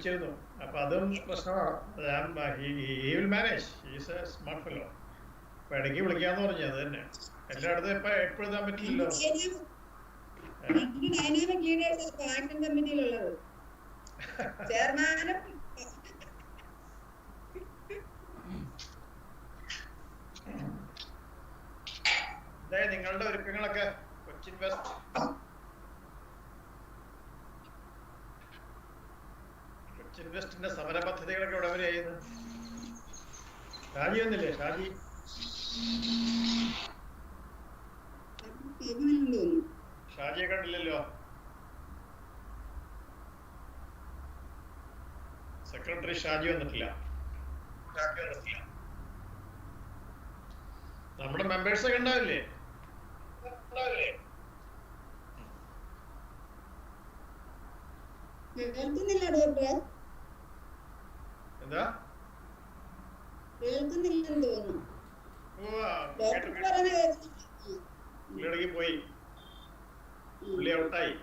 വിളിച്ചിരുന്നു. അപ്പൊ അതും പ്രശ്നമാണ്. He will manage. He is a smart fellow. അപ്പൊ ഇടയ്ക്ക് വിളിക്കാന്ന് പറഞ്ഞു. അത് തന്നെ എല്ലായിടത്തും എപ്പോഴും എത്താൻ പറ്റില്ലല്ലോ. ഡൈനാമിക് ലീഡേഴ്സ് ആക്ഷൻ കമ്മിറ്റിയിലുള്ളത് ചെയർമാനും നിങ്ങളുടെ ഒരുക്കങ്ങളൊക്കെ കൊച്ചിൻ വെസ്റ്റ് ഇൻവെസ്റ്റിന്റെ സമര പദ്ധതികളൊക്കെ ഇവിടെ വരെ ചെയ്യുന്നത്. ഷാജി ഒന്നില്ലേ? ഷാജിയെ കണ്ടില്ലല്ലോ. സെക്രട്ടറി ഷാജി വന്നിട്ടില്ല. നമ്മുടെ മെമ്പേഴ്സൊക്കെ ഉണ്ടാവില്ലേ? എന്താ പുള്ളിയിടയ്ക്ക് പോയി, പുള്ളി ഔട്ടായി.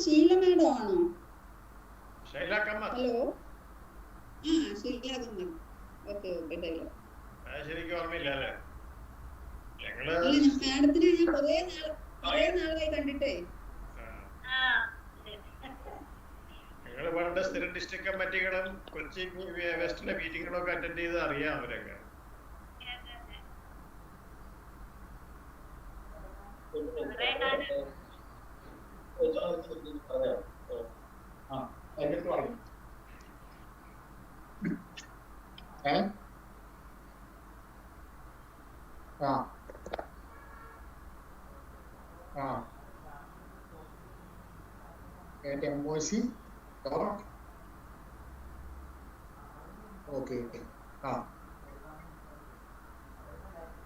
ശീലമേടമാണോ? ഹലോ, ശരിക്കും ഓർമ്മയില്ല അല്ലേ? മാഡത്തിനെ ഞാൻ കുറേ നാളായി കണ്ടിട്ടേ. ഞങ്ങള് പണ്ട് സ്ഥിരം ഡിസ്ട്രിക്ട് കമ്മിറ്റികളും കൊച്ചി വെസ്റ്റിലെ മീറ്റിങ്ങുകളും ഒക്കെ അറ്റൻഡ് ചെയ്ത് അറിയാം അവരൊക്കെ.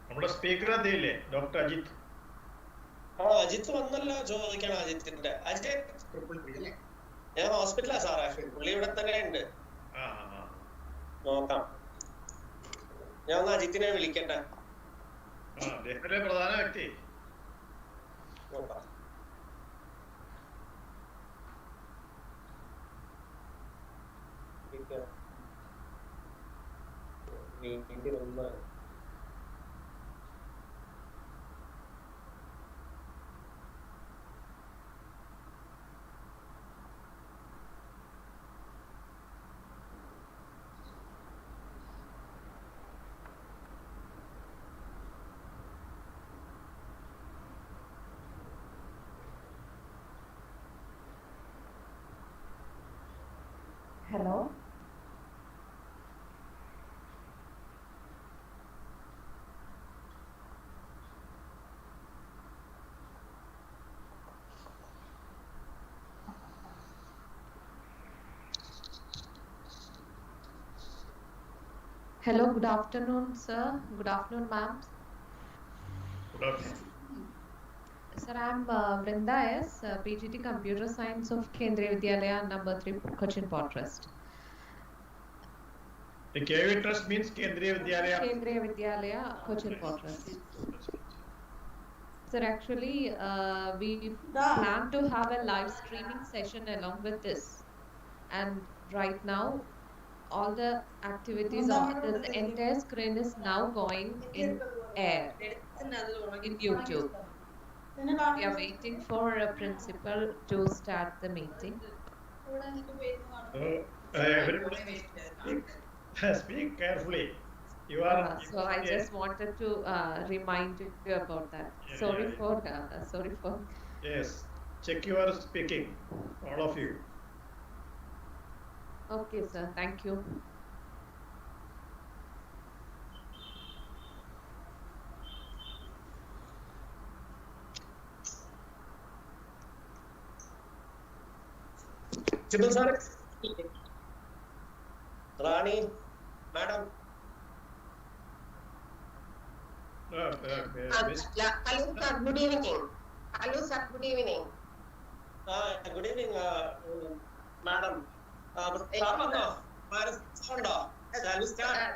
നമ്മുടെ സ്പീക്കർ എന്തില്ലേ? ഡോക്ടർ അജിത്. അജിത്ത് വന്നല്ലോ ചോദിക്കണം. അജിത്തിന്റെ ഞാൻ ഹോസ്പിറ്റലാ സാറേ. പുള്ളി ഇവിടെ തന്നെ ഉണ്ട്. നോക്കാം. ഞാൻ ഒന്ന് അജിത്തിനെ വിളിക്കട്ടെ. പ്രധാന വ്യക്തി നോക്കാം. Hello. Hello, good afternoon, sir. Good afternoon, ma'am. Good afternoon. Sir, I'm Vrinda S, PGT Computer Science of Kendriya Vidyalaya, number 3, Cochin Trust. The KV Trust means Kendriya Vidyalaya. Kendriya Vidyalaya, Cochin Trust. Sir, actually, we plan to have a live streaming session along with this. And right now, all the activities on the entire screen is now going in air in YouTube. We are waiting for a principal to start the meeting. Speak carefully. You are. So I just wanted to remind you about that. Sorry for. Yes, check your speaking, all of you. Okay, sir. Thank you. Sir, Rani, madam. Hello, sir. Good evening. Hello, sir. Good evening. good evening, madam. Sir വന്നോ? ഉണ്ടോ? Shall we start?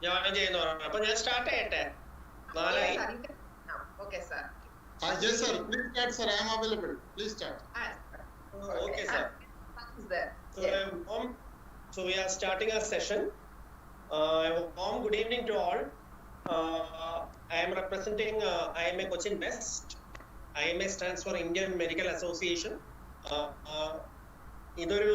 Join ചെയ്യുന്നു. അപ്പൊ ഞാൻ start ചെയ്യട്ടെ. 4 Okay, sir. Yes, sir. Please start, sir. I am available. Please start. Okay, sir. So we are starting our session. A warm good evening to all. I am representing IMA Cochin West. IMA stands for Indian Medical Association. ഇതൊരു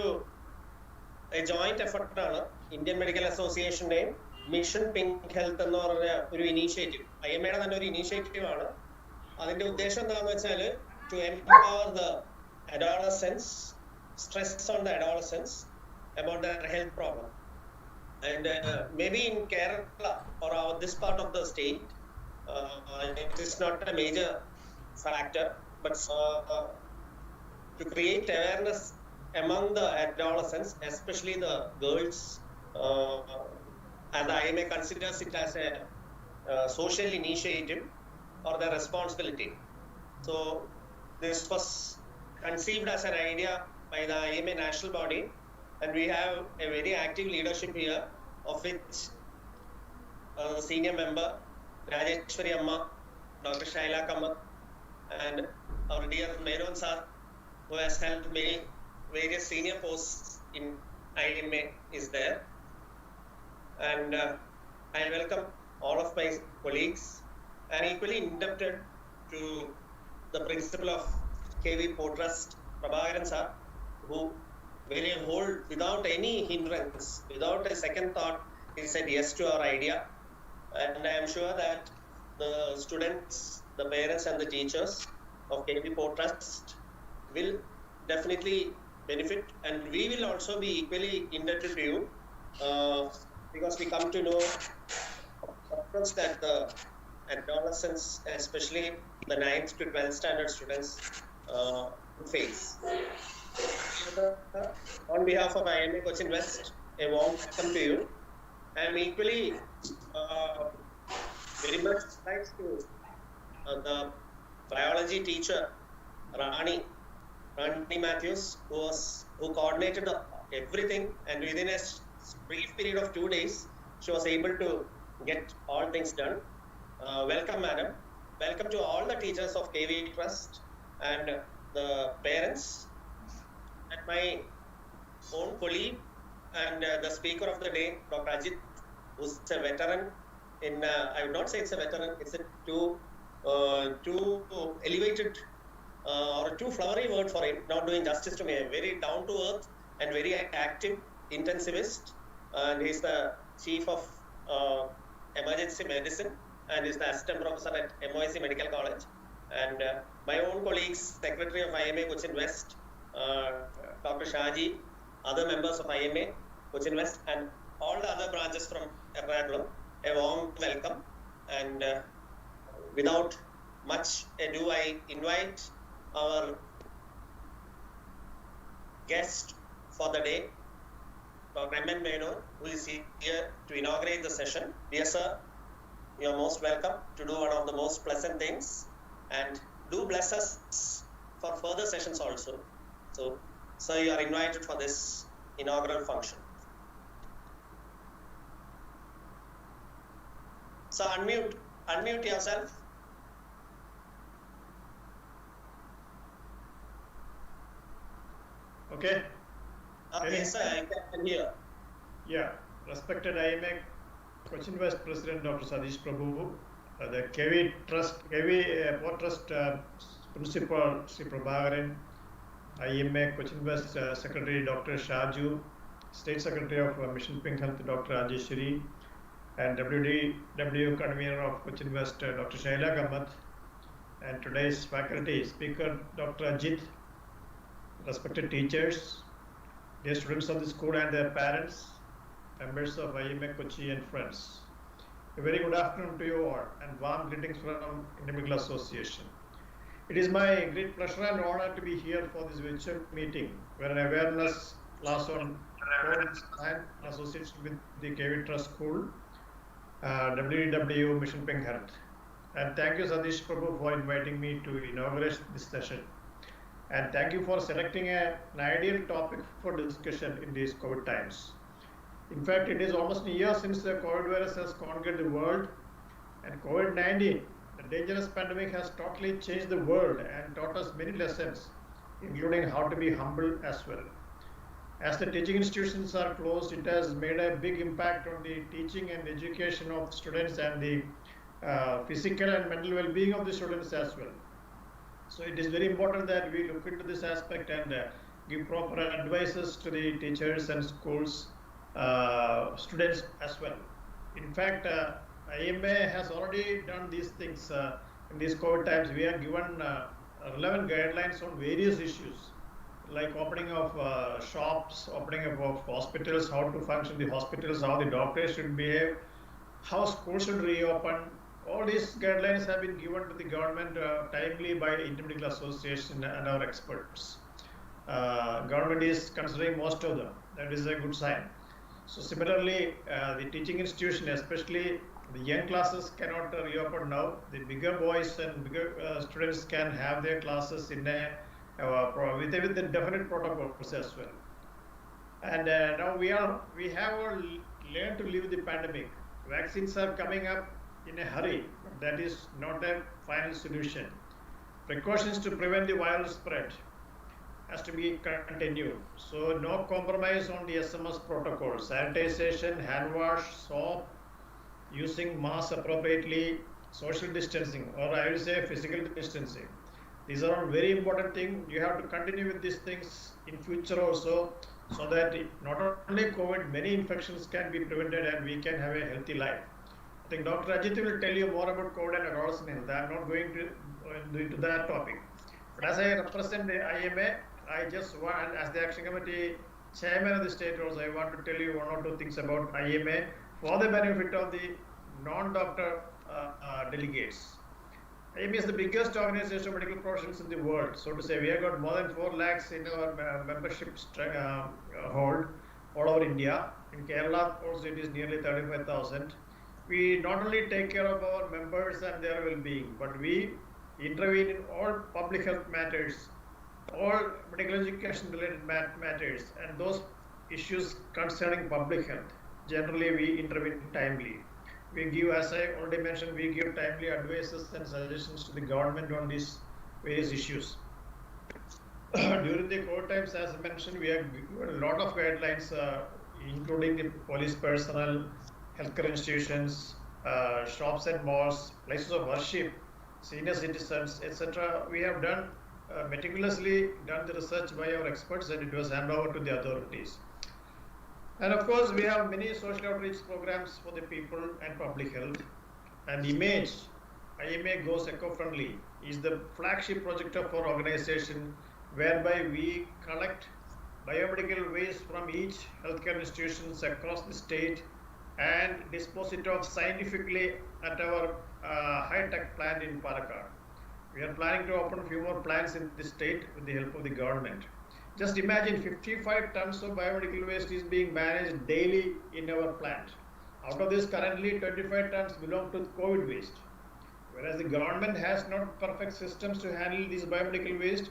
joint എഫർട്ടാണ് Indian medical അസോസിയേഷന്റെയും mission pink health എന്ന് പറഞ്ഞ ഒരു initiative, IMA-യുടെ തന്നെ ഒരു initiative ആണ്. അതിന്റെ ഉദ്ദേശം എന്താണെന്ന് വെച്ചാൽ to empower the adolescence, stress on the adolescents about their health problem. And maybe in Kerala or this part of the state, it is not a major factor, but to create awareness among the adolescents, especially the girls, and IMA considers it as a social initiative or their responsibility. So this was conceived as an idea by the IMA national body, and we have a very active leadership here, of which senior member Rajeshwari Amma, Dr. Shaila Kamath, and our dear Menon sir, who has held many various senior posts in IMA, is there. And I welcome all of my colleagues, and equally indebted to the principal of KV Port Trust, Prabhakaran sir, who very whole, without any hindrance, without a second thought, he said yes to our idea. And I am sure that the students, the parents and the teachers of KV Port Trust will definitely benefit, and we will also be equally indebted to you, because we come to know that the adolescents, especially the 9th to 12th standard students, face. On behalf of IMA Cochin West, a warm welcome to you. I am equally very much thanks to the biology teacher Rani Matthews, who coordinated everything, and within a brief period of 2 days, she was able to get all things done. Welcome, madam. Welcome to all the teachers of KV Trust and the parents, and my own colleague and the speaker of the day, Dr. Ajit, who's a veteran in, I would not say it's a veteran, it's a too elevated or a too flowery word for him, not doing justice to me. Very down to earth and very active intensivist, and he's the chief of emergency medicine, and is the assistant professor at MOIC Medical College. And my own colleagues, secretary of IMA Cochin West, Dr. Shaji, other members of IMA Cochin West, and all the other branches from Ernakulam, a warm welcome. And without much ado, I invite our guest for the day, Dr. M.N. Menon, who is here to inaugurate the session. Dear sir, you are most welcome to do one of the most pleasant things, and do bless us for further sessions also. So, sir, you are invited for this inaugural function. So, unmute yourself. Okay. Yes, sir, I can hear. Yeah, respected IMA Cochin West President Dr. Sadish Prabhu, the KV Port Trust Principal Sri Prabhakaran, IMA Cochin West Secretary Dr. Shaju, State Secretary of Mission Pink Health Dr. Ajeshwari, and WDW Convener of Cochin West Dr. Shaila Kamath, and today's faculty speaker Dr. Ajit, respected teachers, dear students of the school and their parents, members of IMA Kochi and friends. A very good afternoon to you all, and warm greetings from Indian Medical Association. It is my great pleasure and honor to be here for this virtual meeting, where an awareness class on codes and association with the KV Trust School, WDW Mission Pink Health, And thank you, Sadish Prabhu, for inviting me to inaugurate this session. And thank you for selecting an ideal topic for discussion in these COVID times. In fact, it is almost a year since the COVID virus has conquered the world, and COVID-19, the dangerous pandemic, has totally changed the world and taught us many lessons, including how to be humble as well. As the teaching institutions are closed, it has made a big impact on the teaching and education of students and the physical and mental well-being of the students as well. So it is very important that we look into this aspect and give proper advices to the teachers and schools, students as well. In fact, IMA has already done these things in these COVID times. We have given relevant guidelines on various issues, like opening of shops, opening of hospitals, how to function the hospitals, how the doctors should behave, how schools should reopen. All these guidelines have been given to the government timely by Intermediate Association and our experts. Government is considering most of them. That is a good sign. So similarly, the teaching institution, especially the young classes, cannot reopen now. The bigger boys and bigger students can have their classes in a with the definite protocols as well. And now we have learned to live with the pandemic. Vaccines are coming up in a hurry, but that is not a final solution. Precautions to prevent the viral spread has to be continued. So no compromise on the SMS protocol, sanitization, hand wash, soap, using masks appropriately, social distancing, or I will say physical distancing. These are all very important things. You have to continue with these things in future also, so that not only COVID, many infections can be prevented and we can have a healthy life. I think Dr. Ajit will tell you more about COVID and adolescent health. I am not going to go into that topic. But as I represent the IMA, I just want, as the Action Committee Chairman of the state also, I want to tell you one or two things about IMA for the benefit of the non-doctor delegates. IMA is the biggest organization of medical professionals in the world. So to say, we have got more than 4 lakhs in our membership hold all over India. In Kerala also it is nearly 35,000. We not only take care of our members and their well-being, but we intervene in all public health matters, all medical education related matters, and those issues concerning public health. Generally, we intervene timely. We give, as I already mentioned, we give timely advices and suggestions to the government on these various issues. During the COVID times, as I mentioned, we have given a lot of guidelines, including the police personnel, healthcare institutions, shops and malls, places of worship, senior citizens, etc. We have done meticulously done the research by our experts, and it was handed over to the authorities. And of course, we have many social outreach programs for the people and public health. And IMAGE, IMA Goes Eco-Friendly, is the flagship project of our organization, whereby we collect biomedical waste from each healthcare institutions across the state and dispose it off scientifically at our high-tech plant in Palakkad. We are planning to open a few more plants in the state with the help of the government. Just imagine 55 tons of biomedical waste is being managed daily in our plant. Out of this, currently 25 tons belong to COVID waste. Whereas the government has not perfect systems to handle this biomedical waste,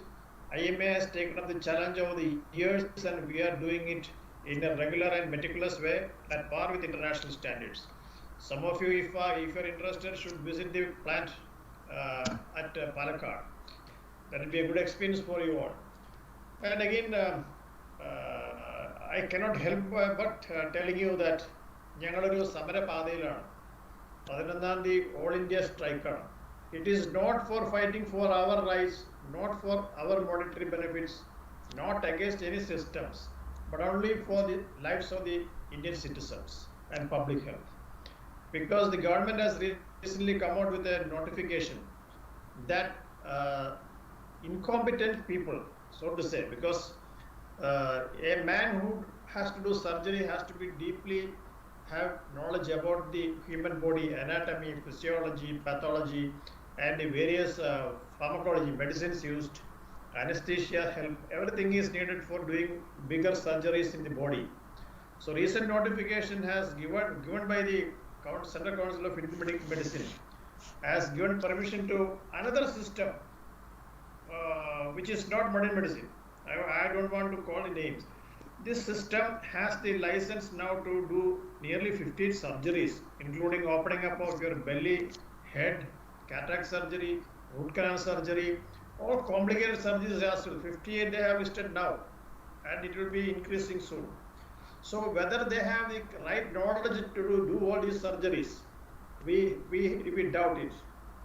IMA has taken up the challenge over the years, and we are doing it in a regular and meticulous way at par with international standards. Some of you, if you're interested, should visit the plant at Palakkad. That will be a good experience for you all. And again, I cannot help but telling you that ഞങ്ങളൊരു സമരപാതയിലാണ്. 11ാം തീയതി all India സ്ട്രൈക്കാണ്. It is not for fighting for our rights, not for our monetary benefits, not against any systems, but only for the lives of the Indian citizens and public health. Because the government has recently come out with a notification that incompetent people, so to say, because a man who has to do surgery has to be deeply have knowledge about the human body, anatomy, physiology, pathology, and the various pharmacology, medicines used, anesthesia help, everything is needed for doing bigger surgeries in the body. So recent notification has given by the Central Council of Integrative Medicine has given permission to another system, which is not modern medicine. I don't want to call names. This system has the license now to do nearly 15 surgeries, including opening up of your belly, head, cataract surgery, root canal surgery, all complicated surgeries as well. 58 they have listed now, and it will be increasing soon. So whether they have the right knowledge to do all these surgeries, we doubt it.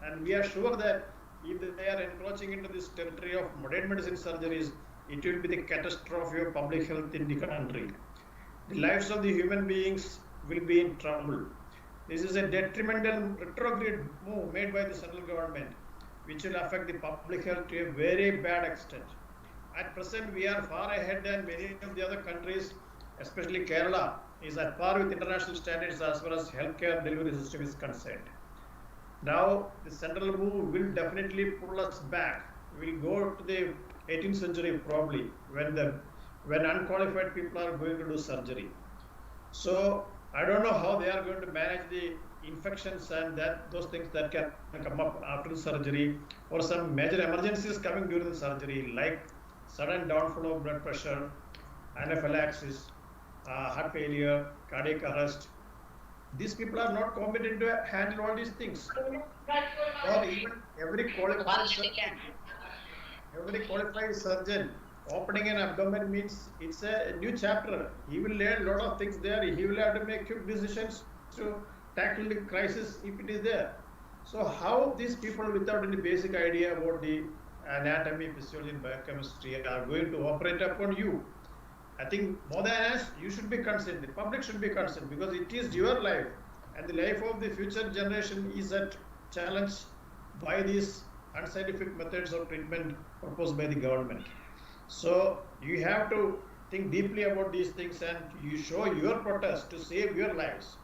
And we are sure that if they are encroaching into this territory of modern medicine surgeries, it will be the catastrophe of public health in the country. The lives of the human beings will be in trouble. This is a detrimental retrograde move made by the central government, which will affect the public health to a very bad extent. At present, we are far ahead than many of the other countries, especially Kerala is at par with international standards as far as healthcare delivery system is concerned. Now, the central move will definitely pull us back. We'll go to the 18th century probably, when unqualified people are going to do surgery. So I don't know how they are going to manage the infections and those things that can come up after the surgery, or some major emergencies coming during the surgery, like sudden downfall of blood pressure, anaphylaxis, heart failure, cardiac arrest. These people are not competent to handle all these things. Or even every qualified surgeon opening an abdomen means it's a new chapter. He will learn a lot of things there. He will have to make quick decisions to tackle the crisis if it is there. So how these people without any basic idea about the anatomy, physiology, and biochemistry are going to operate upon you? I think more than us, you should be concerned. The public should be concerned, because it is your life, and the life of the future generation is at challenge by these unscientific methods of treatment proposed by the government. So you have to think deeply about these things, and you show your protest to save your lives.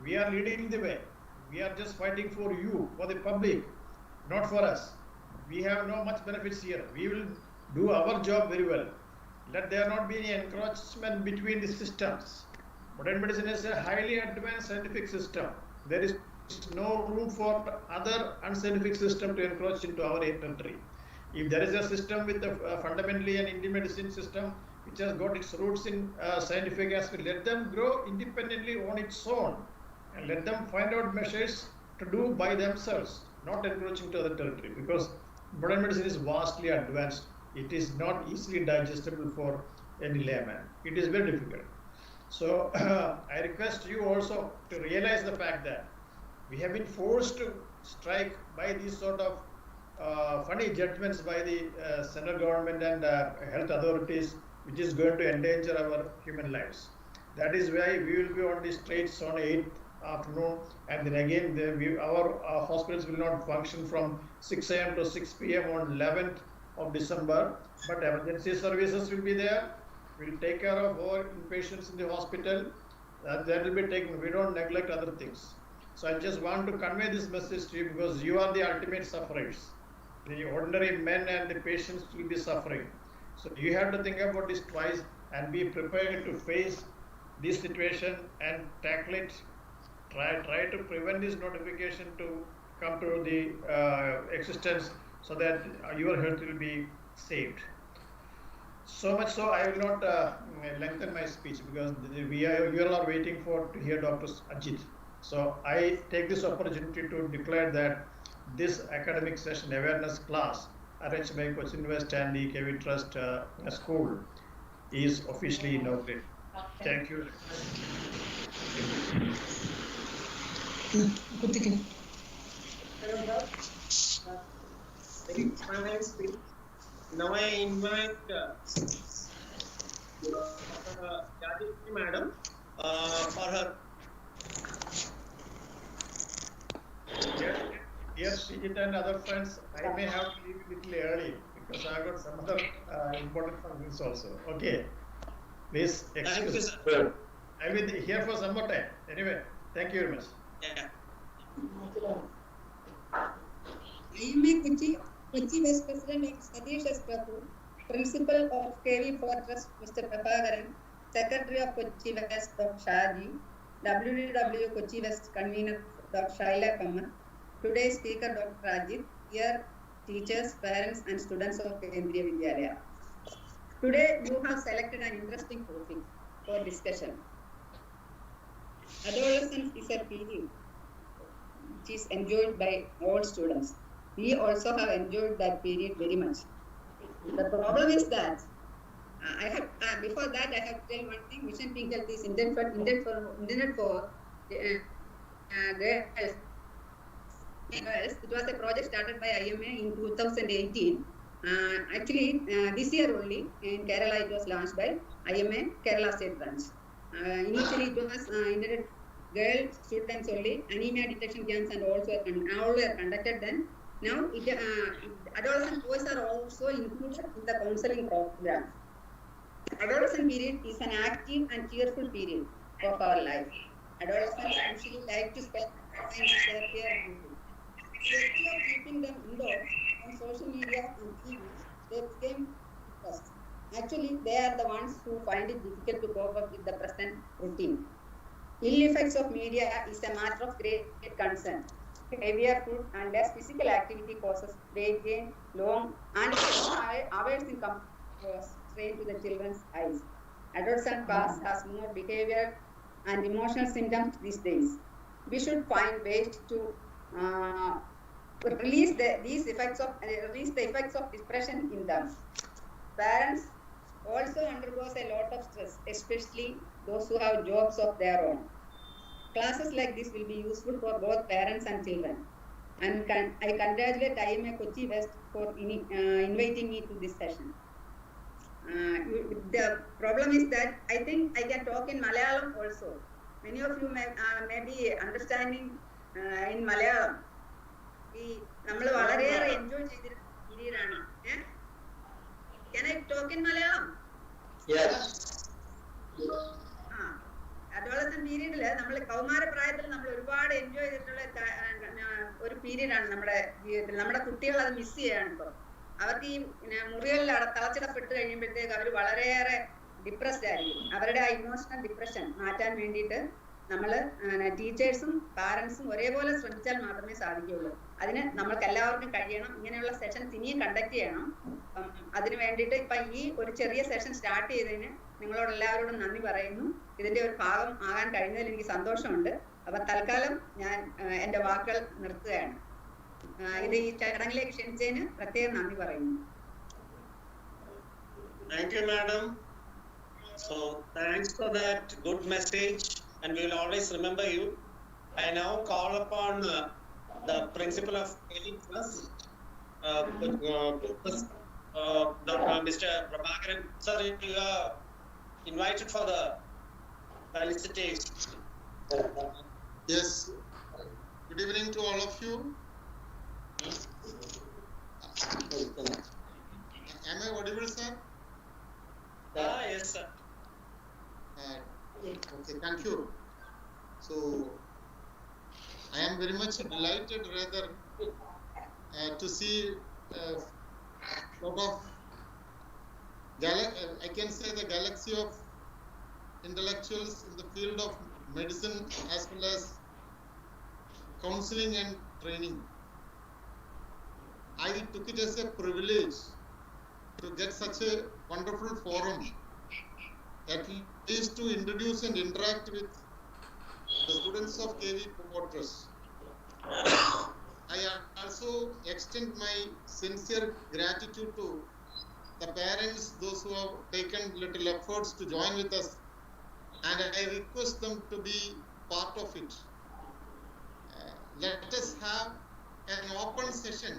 We are leading the way. We are just fighting for you, for the public, not for us. We have no much benefits here. We will do our job very well. Let there not be any encroachment between the systems. Modern medicine is a highly advanced scientific system. There is no room for other unscientific system to encroach into our territory. If there is a system with fundamentally an Indian medicine system which has got its roots in scientific aspect, let them grow independently on its own, and let them find out measures to do by themselves, not encroaching to other territory, because modern medicine is vastly advanced. It is not easily digestible for any layman. It is very difficult. So I request you also to realize the fact that we have been forced to strike by these sort of funny judgments by the central government and health authorities, which is going to endanger our human lives. That is why we will be on the streets on 8th afternoon, and then again our hospitals will not function from 6 a.m. to 6 p.m. on 11th of December, but emergency services will be there. We'll take care of our inpatients in the hospital. That will be taken. We don't neglect other things. So I just want to convey this message to you, because you are the ultimate sufferers. The ordinary men and the patients will be suffering. So you have to think about this twice and be prepared to face this situation and tackle it. Try to prevent this notification to come to the existence, so that your health will be saved. So much so, I will not lengthen my speech, because you all are waiting to hear Dr. Ajit. So I take this opportunity to declare that this academic session awareness class arranged by Cochin West and the KV Trust School is officially inaugurated. Thank you. Now I invite Madam for her. Yes, Srijit and other friends, I may have to leave a little early, because I have got some other important functions also. Okay, please excuse me. I will be here for some more time. Anyway, thank you very much. Yeah. IMA Kochi West President Dr. Satish S. Prabhu, Principal of KV4 Trust Mr. Prabhakaran, Secretary of Kochi West Dr. Shaji, WDW Kochi West Convener Dr. Shaila Kaman, Today's speaker, Dr. Rajit, dear teachers, parents, and students of Kendriya Vidyalaya. Today, you have selected an interesting topic for discussion. Adolescence is a period which is enjoyed by all students. We also have enjoyed that period very much. The problem is that before that I have to tell one thing. Mission Pink Health is intended for girls. It was a project started by IMA in 2018. Actually, this year only in Kerala it was launched by IMA Kerala State Branch. Initially it was intended girl students only. Anemia detection camps and all were conducted then. Now, adolescent boys are also included in the counseling program. Adolescent period is an active and cheerful period of our life. Adolescents usually like to spend time with their peer group. Instead of keeping them indoors on social media and TV, they became depressed. Actually, they are the ones who find it difficult to cope up with the present routine. Ill effects of media is a matter of great concern. Heavier food and less physical activity causes weight gain, long and hours in strain to the children's eyes. Adolescent class has more behavior and emotional symptoms these days. We should find ways to release the effects of depression in them. Parents also undergoes a lot of stress, especially those who have jobs of their own. Classes like this will be useful for both parents and children. And I congratulate IMA Cochin West for inviting me to this session. The problem is that I think I can talk in Malayalam also. Many of you may be understanding in Malayalam. നമ്മൾ വളരെയേറെ enjoy ചെയ്തിരുന്ന പീരീഡാണ്. Can I talk in Malayalam? Yes. Adolescent പീരീഡിൽ നമ്മൾ കൗമാരപ്രായത്തിൽ നമ്മൾ ഒരുപാട് enjoy ചെയ്തിട്ടുള്ള ഒരു പീരീഡാണ് നമ്മുടെ ജീവിതത്തിൽ. നമ്മുടെ കുട്ടികൾ അത് മിസ് ചെയ്യാണ് ഇപ്പോൾ. അവർക്ക് ഈ മുറികളിൽ തളച്ചിടപ്പെട്ട് കഴിയുമ്പോഴത്തേക്ക് അവർ വളരെയേറെ ഡിപ്രസ്ഡ് ആയിരിക്കും. അവരുടെ ആ ഇമോഷണൽ ഡിപ്രഷൻ മാറ്റാൻ വേണ്ടിയിട്ട് നമ്മൾ ടീച്ചേഴ്സും പാരൻസും ഒരേപോലെ ശ്രമിച്ചാൽ മാത്രമേ സാധിക്കുകയുള്ളൂ. അതിന് നമ്മൾക്ക് എല്ലാവർക്കും കഴിയണം. ഇങ്ങനെയുള്ള സെഷൻസ് ഇനിയും കണ്ടക്ട് ചെയ്യണം. അതിന് വേണ്ടിയിട്ട് ഇപ്പം ഈ ഒരു ചെറിയ സെഷൻ സ്റ്റാർട്ട് ചെയ്തതിന് നിങ്ങളോട് എല്ലാവരോടും നന്ദി പറയുന്നു. ഇതിന്റെ ഒരു ഭാഗം ആകാൻ കഴിഞ്ഞതിൽ എനിക്ക് സന്തോഷമുണ്ട്. അപ്പൊ തൽക്കാലം ഞാൻ എന്റെ വാക്കുകൾ നിർത്തുകയാണ്. ഇത് ഈ ചടങ്ങിലേക്ക് ക്ഷണിച്ചതിന് പ്രത്യേകം നന്ദി പറയുന്നു. Thank you, madam. So thanks for that good message, and we will always remember you. I now call upon the principal of KV Trust, Mr. Prabhakaran. Sir, you are invited for the felicitation. Yes. Good evening to all of you. Am I audible, sir? Yes, sir. Okay, thank you. So, I am very much delighted rather to see a lot of I can say the galaxy of intellectuals in the field of medicine as well as counseling and training. I took it as a privilege to get such a wonderful forum, at least to introduce and interact with the students of KV Portress. I also extend my sincere gratitude to the parents, those who have taken little efforts to join with us, and I request them to be part of it. Let us have an open session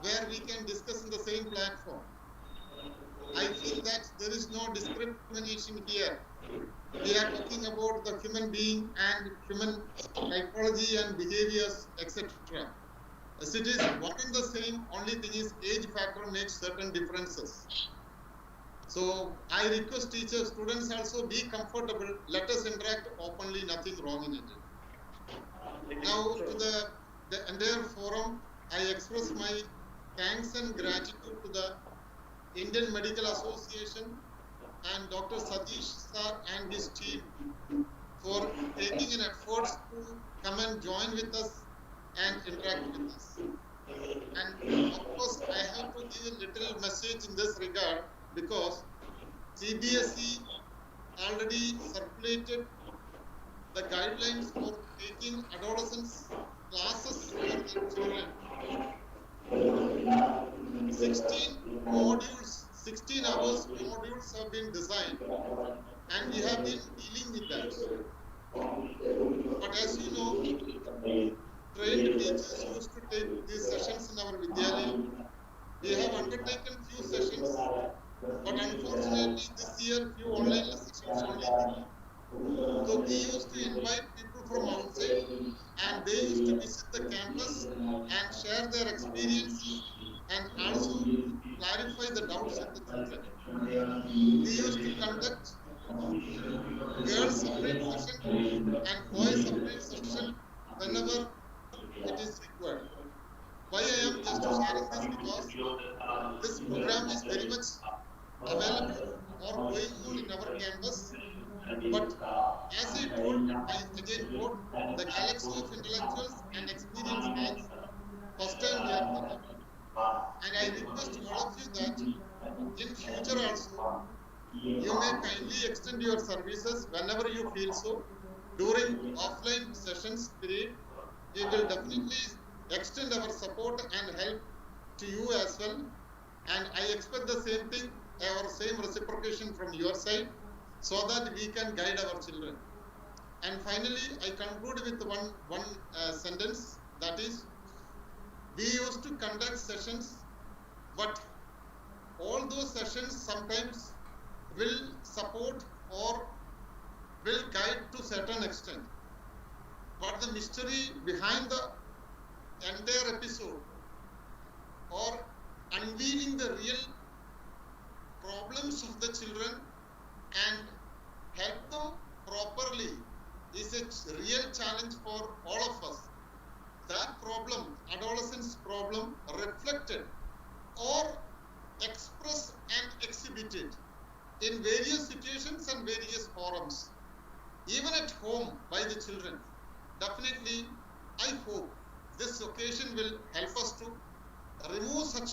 where we can discuss in the same platform. I feel that there is no discrimination here. We are talking about the human being and human psychology and behaviors, etc. As it is one and the same, only thing is age factor makes certain differences. So I request teachers, students also be comfortable. Let us interact openly, nothing wrong in it. Now to the entire forum, I express my thanks and gratitude to the Indian Medical Association and Dr. Satish sir and his team for taking an effort to come and join with us and interact with us. And of course, I have to give a little message in this regard because CBSE already circulated the guidelines for taking adolescents classes for the children. 16 modules, 16 hours modules have been designed, and we have been dealing with that. But as you know, trained teachers used to take these sessions in our Vidyalaya. We have undertaken few sessions, but unfortunately this year few online sessions only there. So we used to invite people from outside, and they used to visit the campus and share their experiences and also clarify the doubts of the children. We used to conduct girls separate session and boys separate session whenever it is required. Why I am just sharing this because this program is very much available or going on in our campus. But as I told, I again quote, the galaxy of intellectuals and experienced hands, first time we are coming. And I request all of you that in future also, you may kindly extend your services whenever you feel so. During offline sessions period, we will definitely extend our support and help to you as well. And I expect the same thing or same reciprocation from your side so that we can guide our children. And finally, I conclude with one sentence, that is, we used to conduct sessions, but all those sessions sometimes will support or will guide to certain extent. But the mystery behind the entire episode or unveiling the real problems of the children and help them properly is a real challenge for all of us. That problem, adolescence problem, reflected or expressed and exhibited in various situations and various forums, even at home by the children. Definitely, I hope this occasion will help us to remove such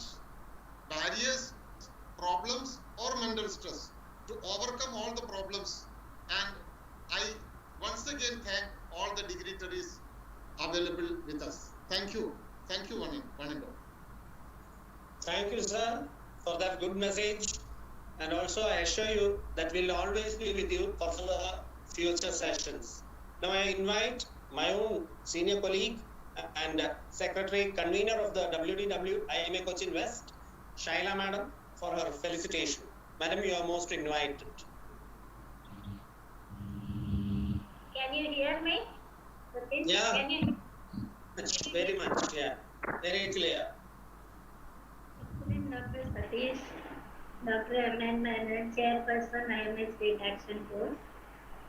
barriers, problems, or mental stress, to overcome all the problems. And I once again thank all the dignitaries available with us. Thank you. Thank you, one and all. Thank you, sir, for that good message. And also, I assure you that we'll always be with you for the future sessions. Now, I invite my own senior colleague and secretary convener of the WDW IMA Cochin West, Shaila Madam, for her felicitation. Madam, you are most invited. Can you hear me? Yeah. Can you? Very much, yeah. Very clear. Dr. Satish, Dr. M.N. Menon, Chairperson, IMA State Action Force,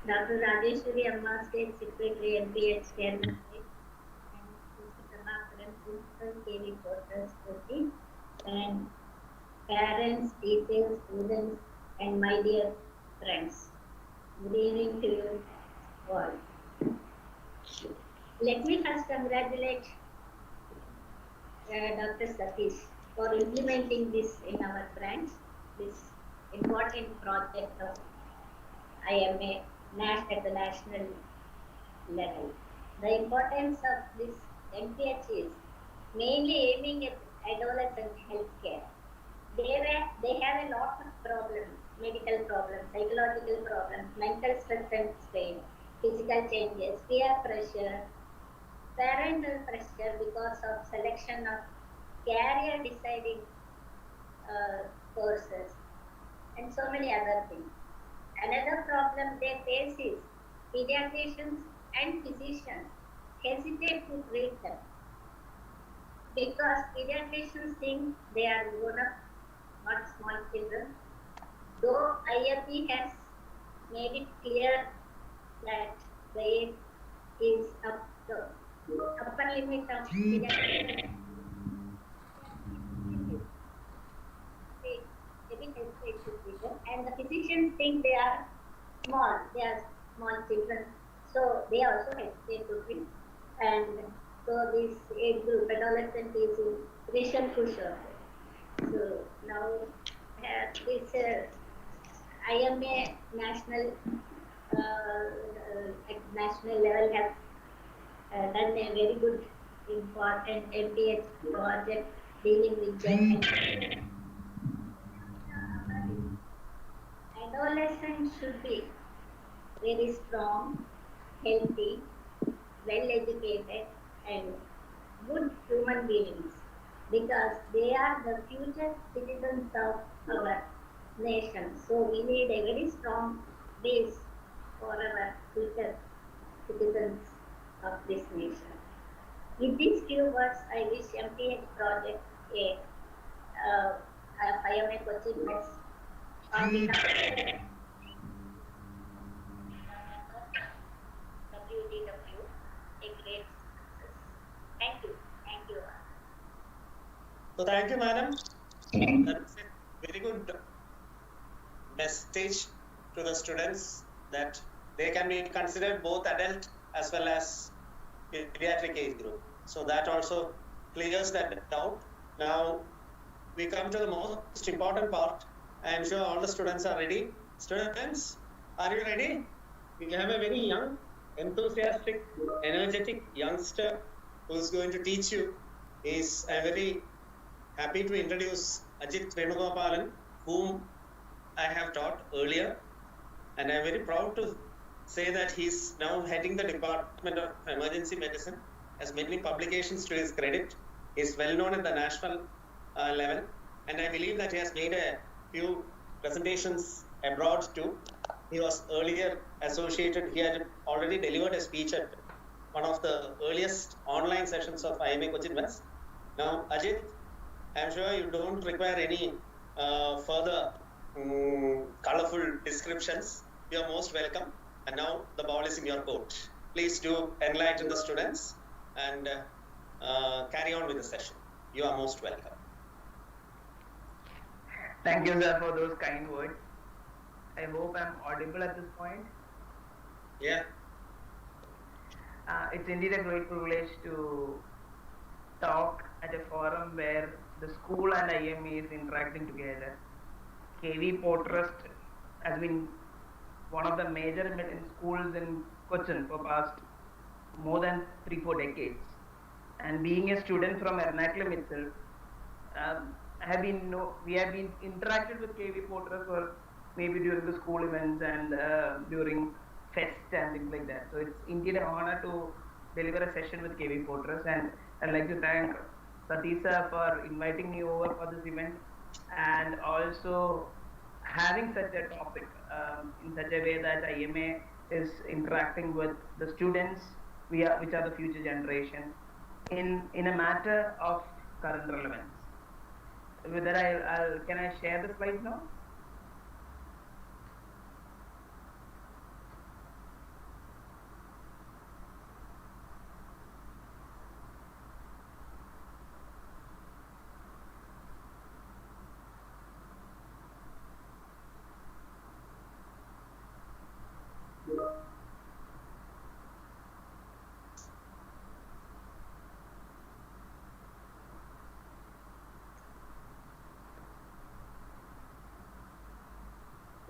Dr. Rajeshwari Amma, State Secretary, MPH Chairman, and Mr. Prabhakaran, Principal, KV Quarters, Kochi, and parents, teachers, students, and my dear friends. Good evening to you all. Let me first congratulate Dr. Satish for implementing this in our branch, this important project of IMA at the national level. The importance of this MPH is mainly aiming at adolescent healthcare. They have a lot of problems, medical problems, psychological problems, mental stress and strain, physical changes, peer pressure, parental pressure because of selection of career deciding courses, and so many other things. Another problem they face is pediatricians and physicians hesitate to treat them because pediatricians think they are grown up, not small children. Though IFP has made it clear that the age is up to upper limit of pediatricians. And the physicians think they are small children, so they also hesitate to treat. And So this age group, adolescent, is in Rishon Kusha. So now this IMA national at national level have done a very good important MTH project dealing with them. Adolescents should be very strong, healthy, well educated, and good human beings because they are the future citizens of our nation. So we need a very strong base for our future citizens of this nation. With these few words, I wish MTH project a IMA Cochin West on behalf of WDW a great success. Thank you. Thank you. So thank you, madam. That's a very good message to the students that they can be considered both adult as well as pediatric age group. So that also clears that doubt. Now we come to the most important part. I am sure all the students are ready. Students, are you ready? We have a very young, enthusiastic, energetic youngster who's going to teach you. I'm very happy to introduce Ajit Venugopalan, whom I have taught earlier. And I'm very proud to say that he's now heading the Department of Emergency Medicine, has many publications to his credit. He's well known at the national level. And I believe that he has made a few presentations abroad too. He was earlier associated, he had already delivered a speech at one of the earliest online sessions of IMA Cochin West. Now, Ajit, I'm sure you don't require any further colorful descriptions. You are most welcome. And now the ball is in your court. Please do enlighten the students and carry on with the session. You are most welcome. Thank you, sir, for those kind words. I hope I'm audible at this point. Yeah. It's indeed a great privilege to talk at a forum where the school and IMA is interacting together. KV Portrust has been one of the major schools in Cochin for past more than 3-4 decades. And being a student from Ernakulam itself, we have been interacted with KV Portrust for maybe during the school events and during fest and things like that. So it's indeed an honor to deliver a session with KV Portrust, and I'd like to thank Satisa for inviting me over for this event and also having such a topic in such a way that IMA is interacting with the students, which are the future generation, in a matter of current relevance. With that, can I share the slides now?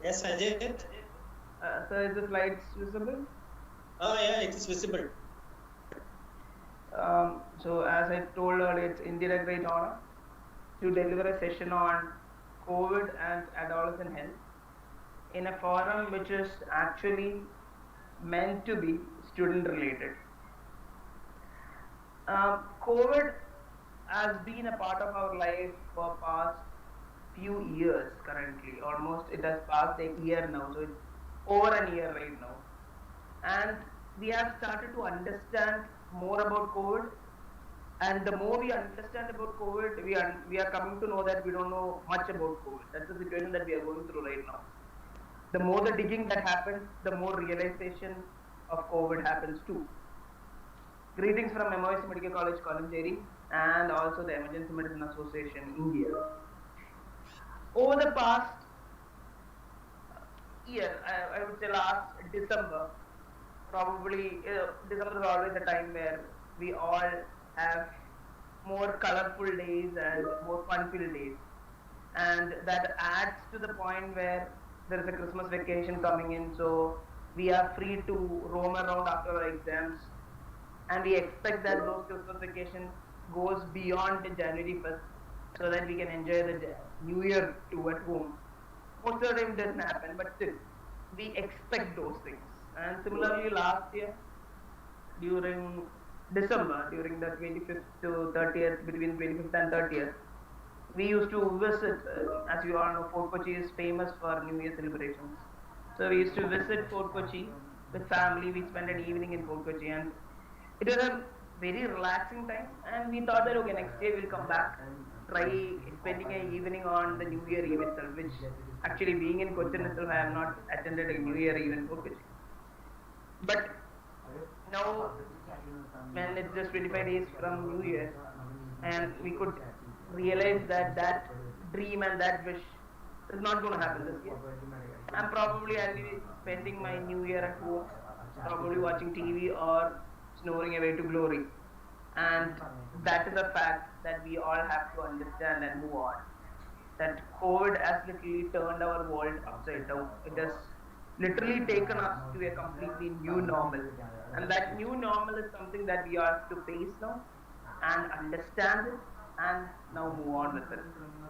Yes, Ajit. So is the slides visible? Oh yeah, it is visible. So as I told earlier, it's indeed a great honor to deliver a session on COVID and adolescent health in a forum which is actually meant to be student related. COVID has been a part of our life for past few years currently. Almost it has passed a year now, so it's over a year right now. And we have started to understand more about COVID. And the more we understand about COVID, we are coming to know that we don't know much about COVID. That's the situation that we are going through right now. The more the digging that happens, the more realization of COVID happens too. Greetings from MOS Medical College, Column and also the Emergency Medicine Association, India. Over the past year, I would say last December, probably December is always a time where we all have more colorful days and more fun-filled days. And that adds to the point where there is a Christmas vacation coming in, so we are free to roam around after our exams, and we expect that those Christmas vacation goes beyond the January 1st, so that we can enjoy the New Year too at home. Most of the time it doesn't happen, but still, we expect those things. And similarly, last year, during December, during the 25th to 30th, between 25th and 30th, we used to visit, as you all know, Fort Kochi is famous for New Year celebrations. So we used to visit Fort Kochi with family. We spent an evening in Fort Kochi, and it was a very relaxing time. And we thought that okay, next year we'll come back, try spending an evening on the New Year Eve itself. Which actually, being in Cochin itself, I have not attended a New Year Eve in Fort Kochi. But now, when it's just 25 days from New Year, and we could realize that that dream and that wish is not going to happen this year. And probably I'll be spending my New Year at home, probably watching TV or snoring away to glory. And that is a fact that we all have to understand and move on. That COVID has literally turned our world upside down. It has literally taken us to a completely new normal. And that new normal is something that we have to face now and understand it and now move on with it.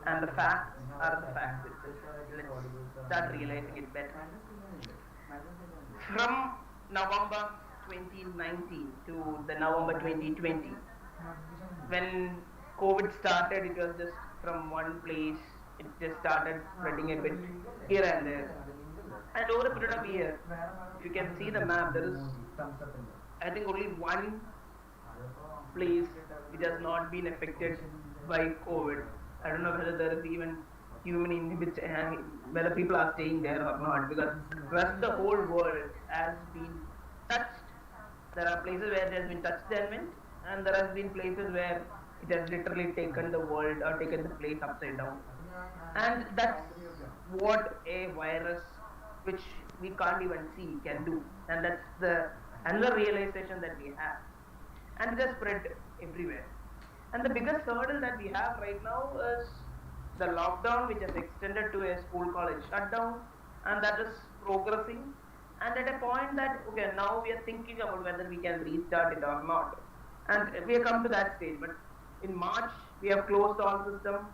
And the facts are the facts itself. Let's start realizing it better. From November 2019 to the November 2020, when COVID started, it was just from one place. It just started spreading a bit here and there. And over a period of a year, you can see the map. There is, I think, only one place which has not been affected by COVID. I don't know whether there is even human inhibition, whether people are staying there or not, because rest the whole world has been touched. There are places where there has been touched element, and there has been places where it has literally taken the world or taken the place upside down. And that's what a virus which we can't even see can do. And that's the another realization that we have. And it has spread everywhere. And the biggest hurdle that we have right now is the lockdown, which has extended to a school-college shutdown, and that is progressing. And at a point that, okay, now we are thinking about whether we can restart it or not. And we have come to that stage. But in March, we have closed all system.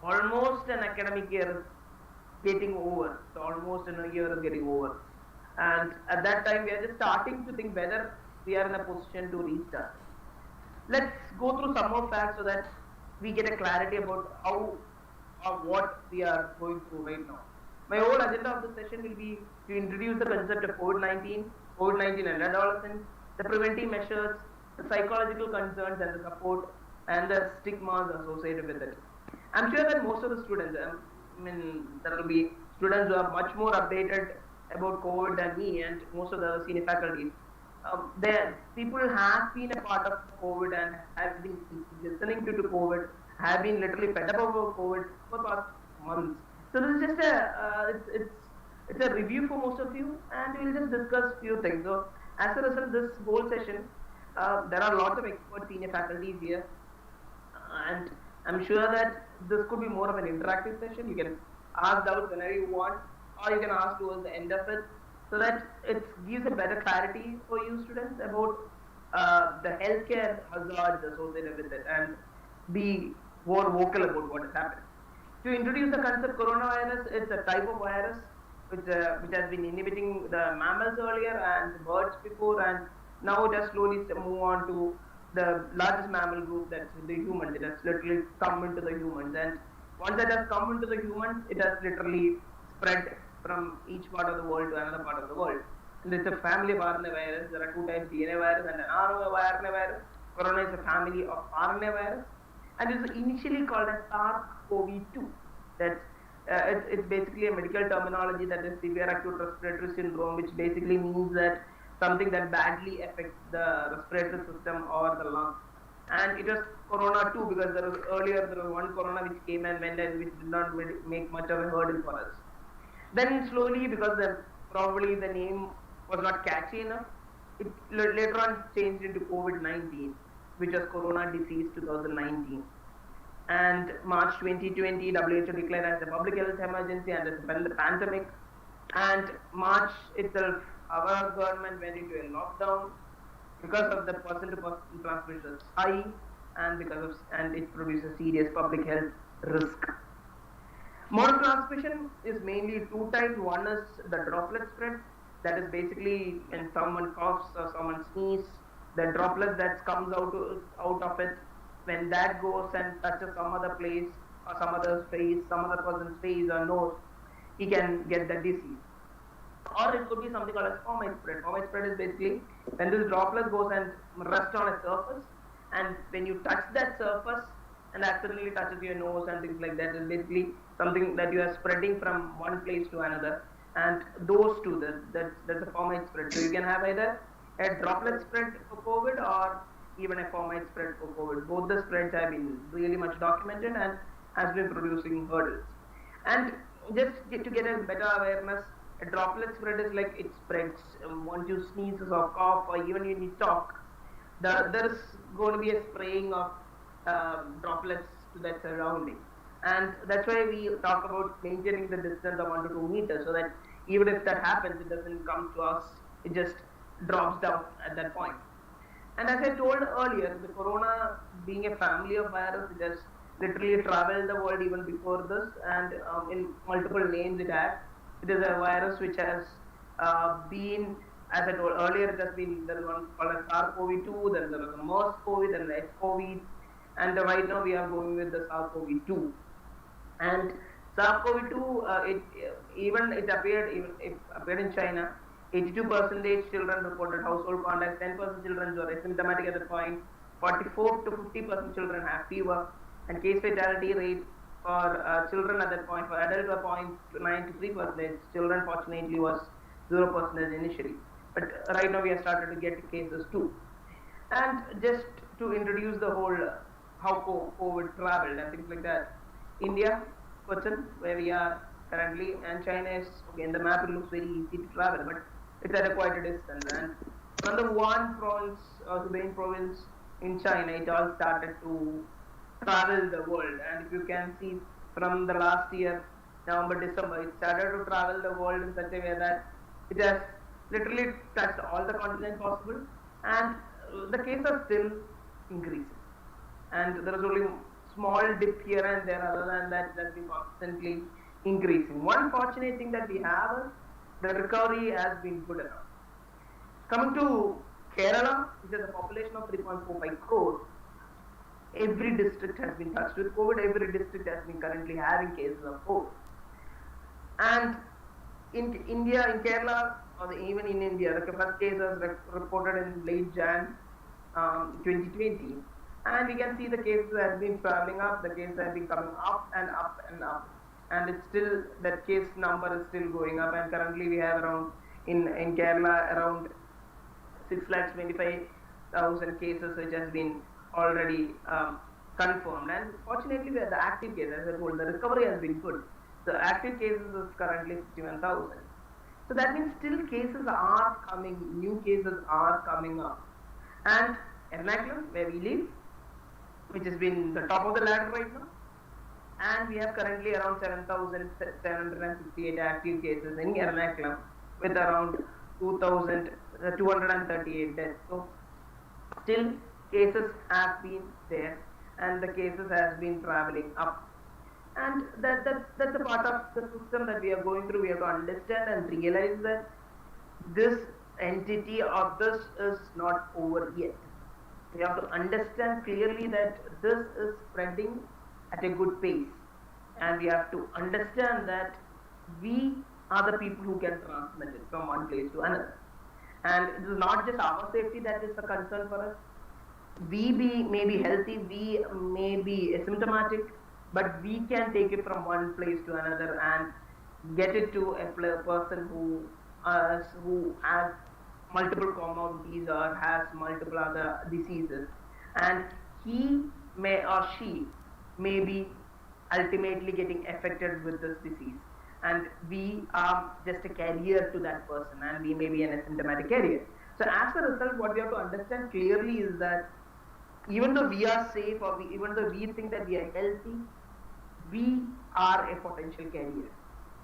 Almost an academic year is getting over. So almost a year is getting over. And at that time, we are just starting to think whether we are in a position to restart. Let's go through some more facts so that we get a clarity about how or what we are going through right now. My whole agenda of the session will be to introduce the concept of COVID-19 and adolescent, the preventive measures, the psychological concerns and the support, and the stigmas associated with it. I'm sure that most of the students, there will be students who are much more updated about COVID than me and most of the senior faculty. People have been a part of COVID and have been listening to COVID, have been literally fed up about COVID for the past months. So this is just it's a review for most of you, and we'll just discuss few things. So as a result, this whole session, there are lots of expert senior faculties here, and I'm sure that this could be more of an interactive session. You can ask doubts whenever you want, or you can ask towards the end of it, so that it gives a better clarity for you students about the healthcare hazards associated with it, and be more vocal about what is happening. To introduce the concept coronavirus, it's a type of virus which has been inhibiting the mammals earlier and birds before, and now it has slowly moved on to the largest mammal group, that's the humans. It has literally come into the humans, and once it has come into the humans, it has literally spread from each part of the world to another part of the world. And it's a family of RNA virus. There are two types, DNA virus and an RNA virus. Corona is a family of RNA virus, and it was initially called as SARS-CoV-2. That's it's basically a medical terminology that is severe acute respiratory syndrome, which basically means that something that badly affects the respiratory system or the lungs. And it was Corona 2 because there was one Corona which came and went and which did not really make much of a hurdle for us. Then slowly, because probably the name was not catchy enough, it later on changed into COVID-19. which was Corona disease 2019. And March 2020, WHO declared as a public health emergency and as a pandemic. And March itself, our government went into a lockdown because of the person-to-person transmission is high, and it produces serious public health risk. Mode of transmission is mainly two types. One is the droplet spread, that is basically when someone coughs or someone sneezes, the droplet that comes out of it, when that goes and touches some other place or some other face, some other person's face or nose, he can get the disease. Or it could be something called as fomite spread. Fomite spread is basically when this droplet goes and rests on a surface, and when you touch that surface and accidentally touches your nose and things like that, is basically something that you are spreading from one place to another. And those two, that's a fomite spread. So you can have either a droplet spread for COVID or even a fomite spread for COVID. Both the spreads have been really much documented and has been producing hurdles. And just to get a better awareness, a droplet spread is like it spreads once you sneeze or cough or even when you talk. There is going to be a spraying of droplets to that surrounding. And that's why we talk about maintaining the distance of 1 to 2 meters, so that even if that happens, it doesn't come to us, it just drops down at that point. And as I told earlier, the corona being a family of virus, it has literally traveled the world even before this, and in multiple names it has. It is a virus which has been, as I told earlier, it has been, there is one called as SARS-CoV-2, then there is a MERS-CoV, then the S-COVID, and right now we are going with the SARS-CoV-2. And SARS-CoV-2, it appeared in China. 82% children reported household contacts, 10% children were asymptomatic at the point, 44 to 50% children have fever, and case fatality rate for children at that point, for adults were 0.9 to 3%. Children fortunately was 0% initially. But right now we have started to get cases too. And just to introduce the whole how COVID traveled and things like that. India, Cochin, where we are currently, and China is, okay, in the map it looks very easy to travel, but it's at quite a distance. And from the Wuhan province, Hubei province in China, it all started to travel the world. And if you can see from the last year, November, December, it started to travel the world in such a way that it has literally touched all the continents possible, and the cases are still increasing. And there is only small dip here and there, other than that, that's been constantly increasing. One fortunate thing that we have is the recovery has been good enough. Coming to Kerala, which has a population of 3.45 crores, every district has been touched with COVID, every district has been currently having cases of COVID. And in India, in Kerala, or even in India, the first case was reported in late Jan 2020. And we can see the cases have been traveling up, the cases have been coming up and up and up. And it's still, that case number is still going up, and currently we have around, in Kerala, around 6,25,000 cases which has been already confirmed. And fortunately, the active cases, as I told, the recovery has been good. The active cases is currently 61,000. So that means still cases are coming, new cases are coming up. And Ernakulam, where we live, which has been the top of the ladder right now, and we have currently around 7,768 active cases in Ernakulam with around 2,238 deaths. So still cases have been there, and the cases has been traveling up. And that's a part of the system that we are going through. We have to understand and realize that this entity or this is not over yet. We have to understand clearly that this is spreading at a good pace, and we have to understand that we are the people who can transmit it from one place to another. And it is not just our safety that is a concern for us. We may be healthy, we may be asymptomatic, but we can take it from one place to another and get it to a person who has multiple comorbidities or has multiple other diseases, and he may or she may be ultimately getting affected with this disease, and we are just a carrier to that person, and we may be an asymptomatic carrier. So as a result, what we have to understand clearly is that even though we are safe or even though we think that we are healthy, we are a potential carrier.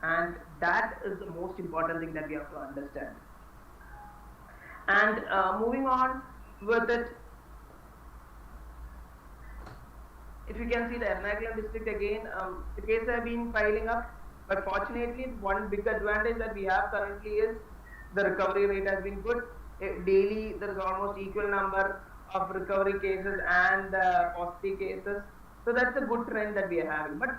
And that is the most important thing that we have to understand. And moving on with it, if you can see the Ernakulam district again, the cases have been piling up. But fortunately, one big advantage that we have currently is the recovery rate has been good. Daily, there is almost equal number of recovery cases and positive cases. So that's a good trend that we are having. But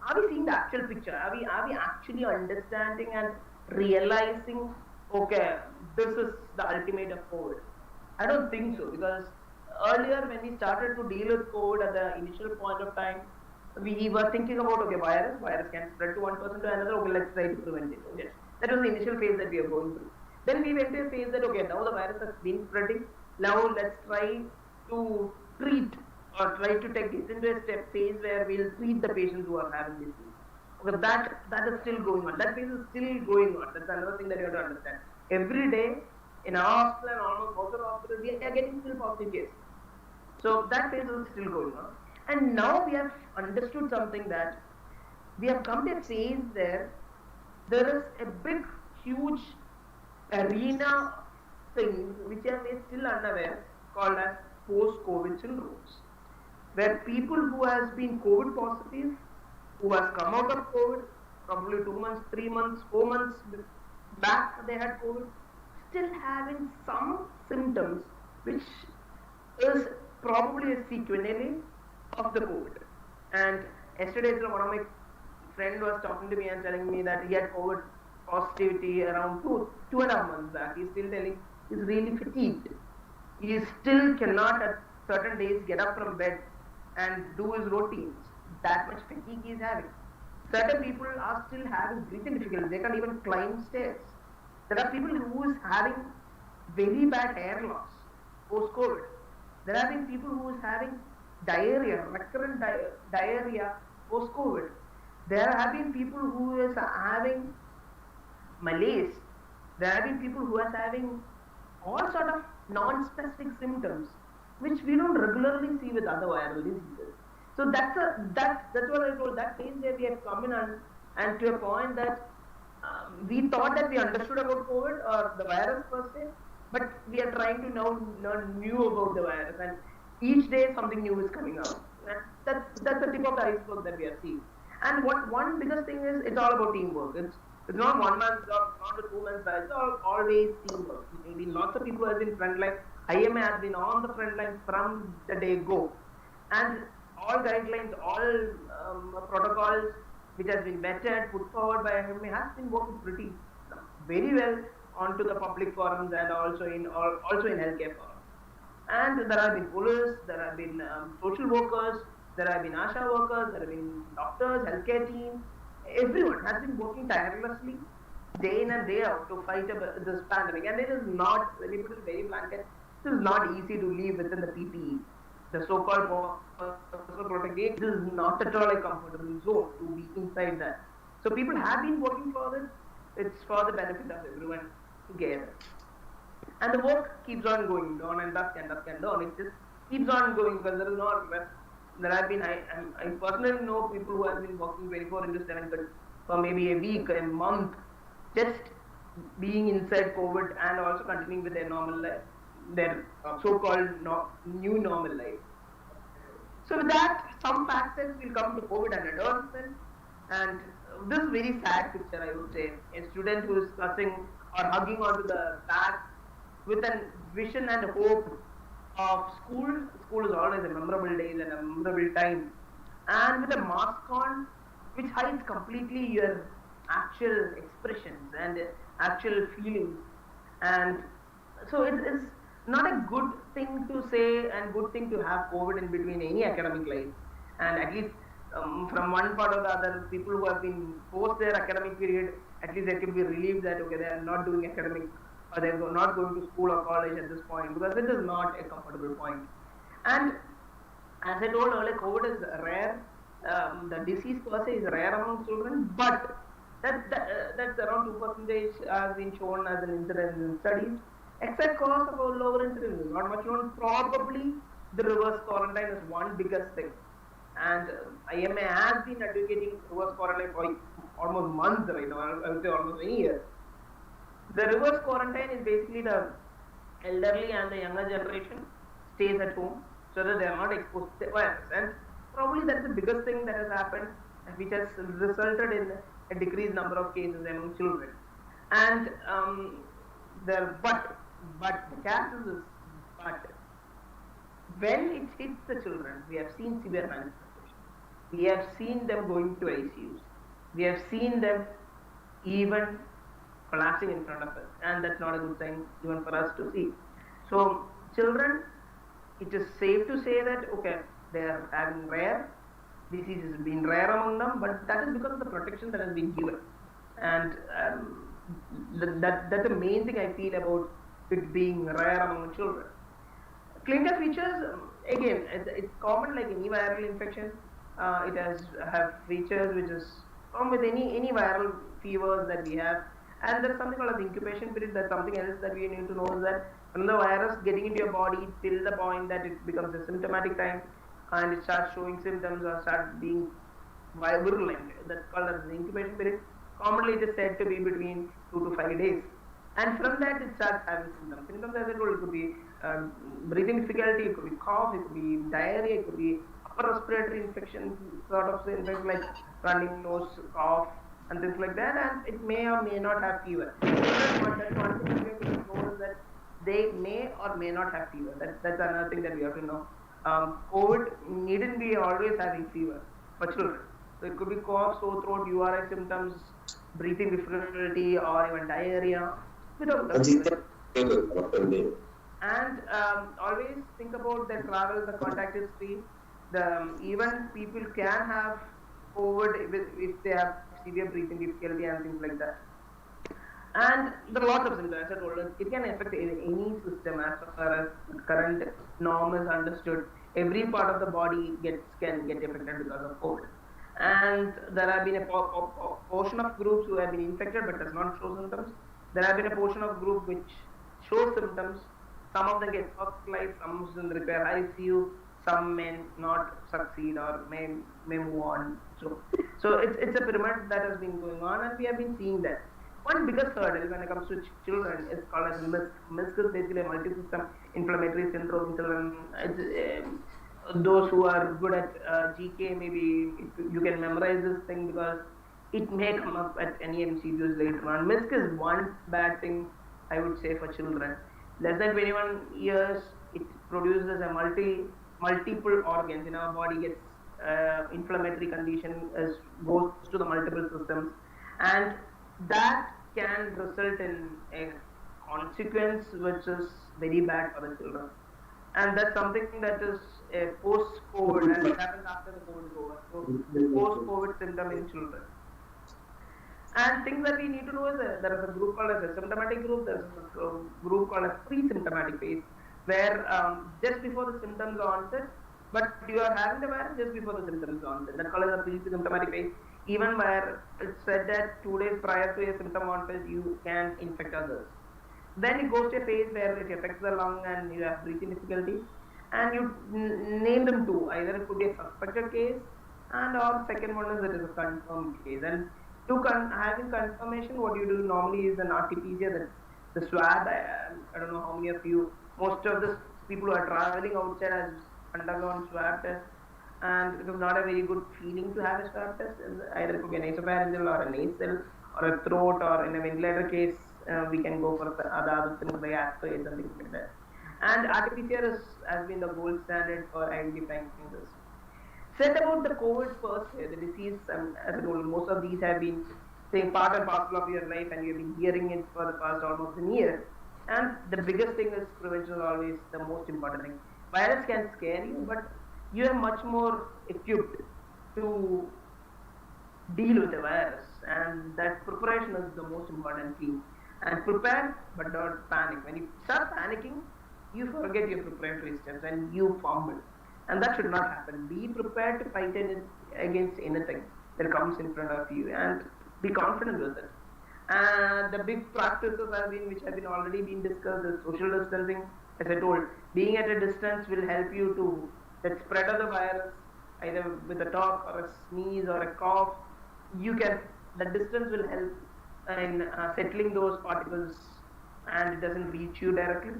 are we seeing the actual picture? Are we actually understanding and realizing, okay, this is the ultimate of COVID? I don't think so, because earlier when we started to deal with COVID at the initial point of time, we were thinking about, okay, virus can spread to one person to another, okay, let's try to prevent it. Okay. That was the initial phase that we were going through. Then we went to a phase that, okay, now the virus has been spreading, now let's try to treat or try to take this into a phase where we'll treat the patients who are having disease. Okay, that is still going on. That phase is still going on. That's another thing that you have to understand. Every day in our hospital and almost most of the hospitals, we are getting still positive cases. So that phase is still going on. And now we have understood something, that we have come to a phase where there is a big, huge arena things which are still unaware, called as post-COVID syndromes, where people who has been COVID positive, who has come out of COVID, probably 2 months, 3 months, 4 months back they had COVID, still having some symptoms which is probably a sequelae of the COVID. And yesterday, one of my friend was talking to me and telling me that he had COVID positivity around 2.5 months back. He's still telling he's really fatigued. He still cannot at certain days get up from bed and do his routines. That much fatigue he is having. Certain people are still having breathing difficulties. They can't even climb stairs. There are people who is having very bad hair loss post-COVID. There have been people who is having diarrhea, recurrent diarrhea post-COVID. There have been people who is having malaise. There have been people who are having all sort of non-specific symptoms, which we don't regularly see with other viral diseases. So that's what I told. That phase where we have come in and to a point that we thought that we understood about COVID or the virus per se, but we are trying to now learn new about the virus, and each day something new is coming out. That's the tip of the iceberg that we are seeing. And one biggest thing is, it's all about teamwork. It's not one man's job, not a 2 man's job. It's always teamwork. Maybe lots of people have been frontline. IMA has been on the front line from the day go, and all guidelines, all protocols which has been vetted, put forward by IMA has been working pretty very well onto the public forums and also in healthcare forums. And there have been police, there have been social workers, there have been ASHA workers, there have been doctors, healthcare team. Everyone has been working tirelessly day in and day out to fight this pandemic. And it is not, let me put it very blanket, it is not easy to live within the PPE. The so-called personal protective gear is not at all a comfortable zone to be inside that. So people have been working for this. It's for the benefit of everyone together. And the work keeps on going down and dusk and dusk and down. It just keeps on going because there is no rest. There have been, I personally know people who have been working 24/7 for maybe a week, a month, just being inside COVID and also continuing with their normal life, their so-called new normal life. So with that, some factors will come to COVID and adolescent, and this very sad picture, I would say, a student who is clutching or hugging onto the back with a vision and hope of school. School is always a memorable day and a memorable time, and with a mask on, which hides completely your actual expressions and actual feelings. And so it is not a good thing to say and good thing to have COVID in between any academic life. And at least from one part or the other, people who have been post their academic period, at least they can be relieved that okay, they are not doing academic or they are not going to school or college at this point, because it is not a comfortable point. And as I told earlier, COVID is rare. The disease per se is rare among children, but that's around 2% has been shown as an incidence in studies. Except cause of lower incidence, not much known. Probably the reverse quarantine is one biggest thing. And IMA has been advocating reverse quarantine for almost months right now, I would say almost many years. The reverse quarantine is basically the elderly and the younger generation stays at home so that they are not exposed to the virus. And probably that's the biggest thing that has happened, which has resulted in a decreased number of cases among children. And but the catch is this, but when it hits the children, we have seen severe manifestations. We have seen them going to ICUs. We have seen them even collapsing in front of us, and that's not a good thing even for us to see. So children, it is safe to say that okay, they are having rare diseases been rare among them, but that is because of the protection that has been given, and that's the main thing I feel about it being rare among children. Clinical features, again, it's common like any viral infection. It has have features which is common with any viral fevers that we have. And there is something called the incubation period. That's something else that we need to know is that from the virus getting into your body till the point that it becomes a symptomatic time and it starts showing symptoms or starts being virulent. That's called as the incubation period. Commonly it is said to be between 2 to 5 days. And from that it starts having symptoms. Symptoms as I told, it could be breathing difficulty, it could be cough, it could be diarrhea, it could be upper respiratory infection, sort of infection like running nose, cough, and things like that, and it may or may not have fever. But one thing we have to know is that they may or may not have fever. That's another thing that we have to know. COVID needn't be always having fever for children. So it could be cough, sore throat, URI symptoms, breathing difficulty, or even diarrhea without and always think about the travel, the contact history. Even people can have COVID if they have severe breathing difficulty and things like that. And there are lots of symptoms. As I told you, it can affect any system as far as current norm is understood. Every part of the body can get affected because of COVID. And there have been a portion of groups who have been infected but does not show symptoms. There have been a portion of group which shows symptoms. Some of them get hospitalized, some of them require ICU, some may not succeed or may move on. So it's a pyramid that has been going on, and we have been seeing that. One biggest hurdle when it comes to children is called as MISC. MISC is basically a multi-system inflammatory syndrome in children. Those who are good at GK, maybe you can memorize this thing because it may come up at any MCQs later on. MISC is one bad thing, I would say, for children. Less than 21 years, it produces a multiple organs in our body gets inflammatory condition goes to the multiple systems, and that can result in a consequence which is very bad for the children. And that's something that is a post-COVID, and it happens after the COVID is over. So post-COVID symptom in children. And things that we need to know is that there is a group called as a symptomatic group, there is a group called as pre-symptomatic phase, where just before the symptoms onset, but you are having the virus just before the symptoms onset. That's called as a pre-symptomatic phase, even where it's said that 2 days prior to a symptom onset, you can infect others. Then it goes to a phase where it affects the lung and you have breathing difficulty, and you name them two. Either it could be a suspected case, and or second one is it is a confirmed case. And to having confirmation, what you do normally is an RT-PCR, that's the swab. I don't know how many of you, most of the people who are traveling outside has undergone swab test, and it is not a very good feeling to have a swab test. Either it could be an nasopharyngeal or a nasal or a throat, or in a ventilator case, we can go for the other things like aspirates and things like that. And RT-PCR has been the gold standard for identifying things. Said about the COVID per se, the disease, as I told, most of these have been saying part and parcel of your life, and you've been hearing it for the past almost a year. And the biggest thing is prevention is always the most important thing. Virus can scare you, but you are much more equipped to deal with the virus, and that preparation is the most important thing. And prepare, but don't panic. When you start panicking, you forget your preparatory steps and you fumble. And that should not happen. Be prepared to fight against anything that comes in front of you, and be confident with it. And the big practices which have been already been discussed, is social distancing, as I told, being at a distance will help you to that spread of the virus either with a talk or a sneeze or a cough. The distance will help in settling those particles and it doesn't reach you directly.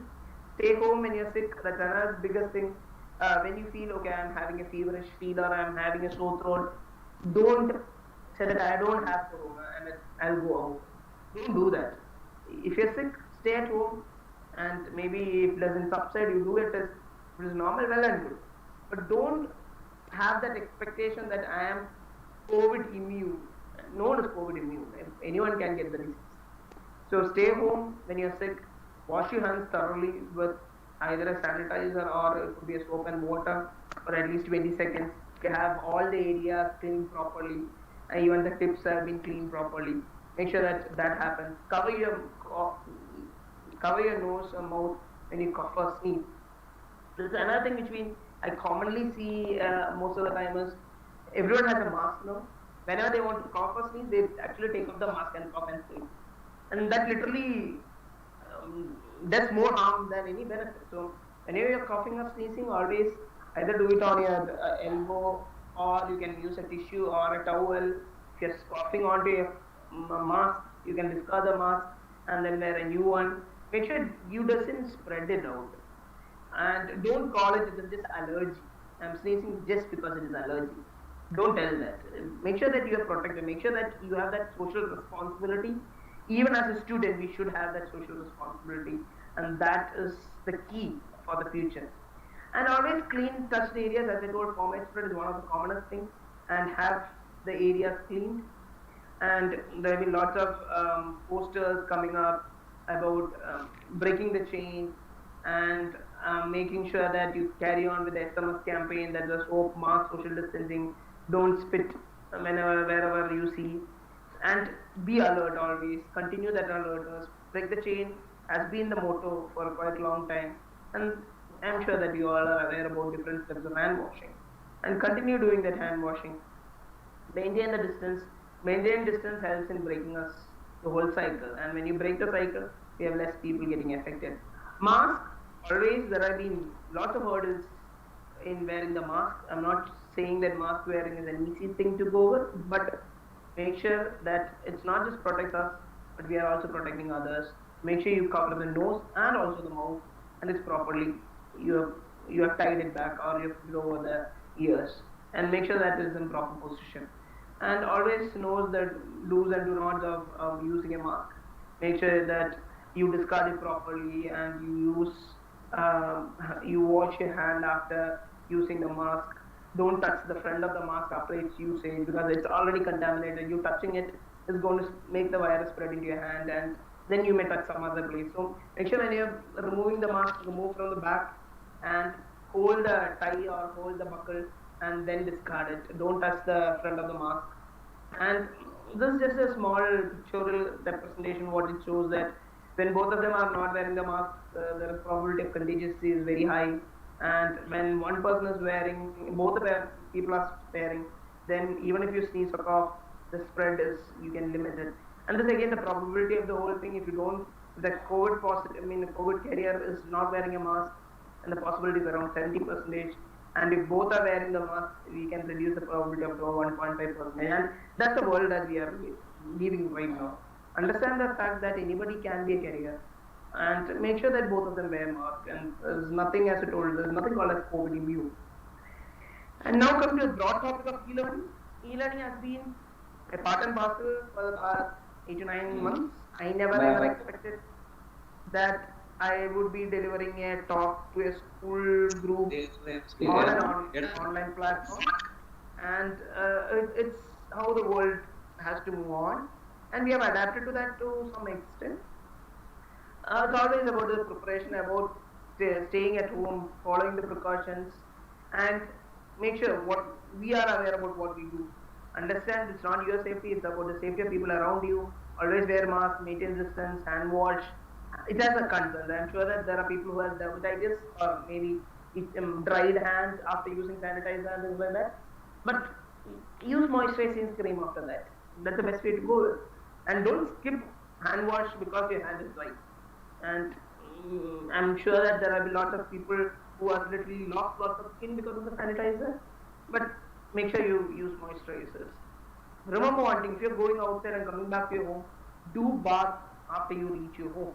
Stay home when you're sick. That's another biggest thing. When you feel okay, I'm having a feverish feel or I'm having a sore throat, don't say that I don't have corona and I'll go out. Don't do that. If you're sick, stay at home, and maybe if it doesn't subside, you do a test. If it is normal, well and good. But don't have that expectation that I am COVID immune. No one is COVID immune. Anyone can get the disease. So stay home when you're sick. Wash your hands thoroughly with either a sanitizer or it could be a soap and water for at least 20 seconds. You have all the areas cleaned properly, and even the tips have been cleaned properly. Make sure that happens. Cover your nose and mouth when you cough or sneeze. This is another thing which I commonly see most of the time is everyone has a mask now. Whenever they want to cough or sneeze, they actually take off the mask and cough and sneeze. And that literally does more harm than any benefit. So whenever you're coughing or sneezing, always either do it on your elbow, or you can use a tissue or a towel. If you're coughing onto your mask, you can discard the mask and then wear a new one. Make sure you doesn't spread it out. And don't call it just allergy. I'm sneezing just because it is allergy. Don't tell that. Make sure that you are protected. Make sure that you have that social responsibility. Even as a student, we should have that social responsibility. And that is the key for the future. And always clean touched areas. As I told, fomites spread is one of the commonest things. And have the areas cleaned. And there will be lots of posters coming up about breaking the chain and making sure that you carry on with the SMS campaign, that the soap, mask, social distancing, don't spit wherever you see, and be alert always. Continue that alertness. Break the chain has been the motto for quite a long time, and I'm sure that you all are aware about different steps of hand washing, and continue doing that hand washing. Maintain the distance. Maintain distance helps in breaking us the whole cycle, and when you break the cycle, we have less people getting affected. Mask, always there have been lots of hurdles in wearing the mask. I'm not saying that mask wearing is an easy thing to go over, but make sure that it's not just protects us, but we are also protecting others. Make sure you cover the nose and also the mouth, and it's properly, you have tied it back or you have put it over the ears, and make sure that it is in proper position. And always knows the do's and do nots of using a mask. Make sure that you discard it properly and you wash your hand after using the mask. Don't touch the front of the mask after its usage because it's already contaminated. You touching it is going to make the virus spread into your hand, and then you may touch some other place. So make sure when you're removing the mask, remove from the back and hold the tie or hold the buckle and then discard it. Don't touch the front of the mask. And this is just a small pictorial representation. What it shows that when both of them are not wearing the mask, the probability of contingency is very high. And when one person is wearing, both the people are wearing, then even if you sneeze or cough, the spread is, you can limit it. And this again, the probability of the whole thing, if you don't, the COVID carrier is not wearing a mask, and the possibility is around 70%. And if both are wearing the mask, we can reduce the probability up to 1.5%. And that's the world that we are living right now. Understand the fact that anybody can be a carrier, and make sure that both of them wear masks. And there's nothing, as I told, there's nothing called as COVID immune. And now come to the broad topic of e-learning. E-learning has been a part and parcel for the past 8 to 9 months. I never ever expected that I would be delivering a talk to a school group on an online platform, and it's how the world has to move on, and we have adapted to that to some extent. It's always about the preparation, about staying at home, following the precautions, and make sure what we are aware about what we do. Understand it's not your safety, it's about the safety of people around you. Always wear mask, maintain distance, hand wash. It has a concern. I'm sure that there are people who have dermatitis or maybe dried hands after using sanitizer and things like that. But use moisturizing cream after that. That's the best way to go. And don't skip hand wash because your hand is dry. And I'm sure that there have been lots of people who have literally lost lots of skin because of the sanitizer. But make sure you use moisturizers. Remember one thing: if you're going outside and coming back to your home, do bath after you reach your home.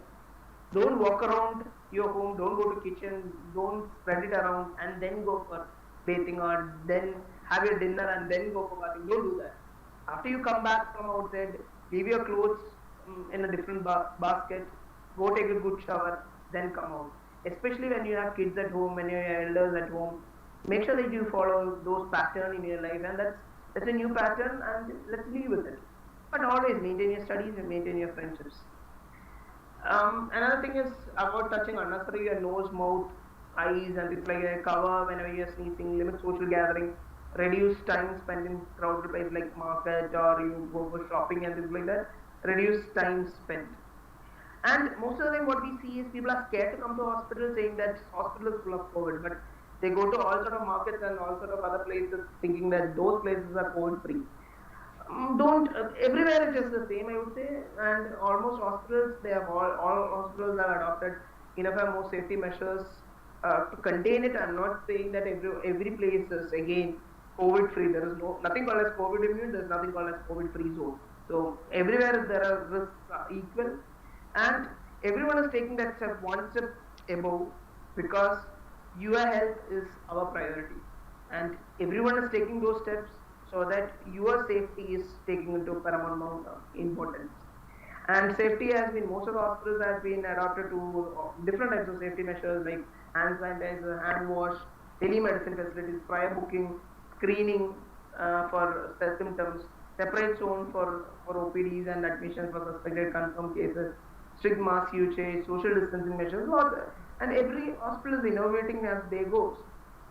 Don't walk around your home. Don't go to kitchen. Don't spread it around and then go for bathing or then have your dinner and then go for bathing. Don't do that. After you come back from outside, leave your clothes in a different basket. Go take a good shower, then come out. Especially when you have kids at home, when you have elders at home, make sure that you follow those patterns in your life, and that's a new pattern, and let's live with it. But always maintain your studies and maintain your friendships. Another thing is avoid touching unnecessary your nose, mouth, eyes, and it's like a cover whenever you're sneezing. Limit social gathering. Reduce time spent in crowded places like market or you go for shopping and things like that. Reduce time spent. And most of the time, what we see is people are scared to come to hospital, saying that hospital is full of COVID, but they go to all sort of markets and all sort of other places, thinking that those places are COVID free. Don't everywhere it is the same, I would say, and almost hospitals, they have all hospitals have adopted enough and more safety measures to contain it. I'm not saying that every place is again COVID free. There is nothing called as COVID immune. There's nothing called as COVID free zone. So everywhere there are risks are equal, and everyone is taking that step one step above, because your health is our priority, and everyone is taking those steps so that your safety is taking into paramount importance. And safety has been, most of the hospitals have been adopted to different types of safety measures like hand sanitizer, hand wash, telemedicine facilities, prior booking, screening for symptoms, separate zone for OPDs and admissions for suspected confirmed cases, strict mask usage, social distancing measures, and every hospital is innovating as they go.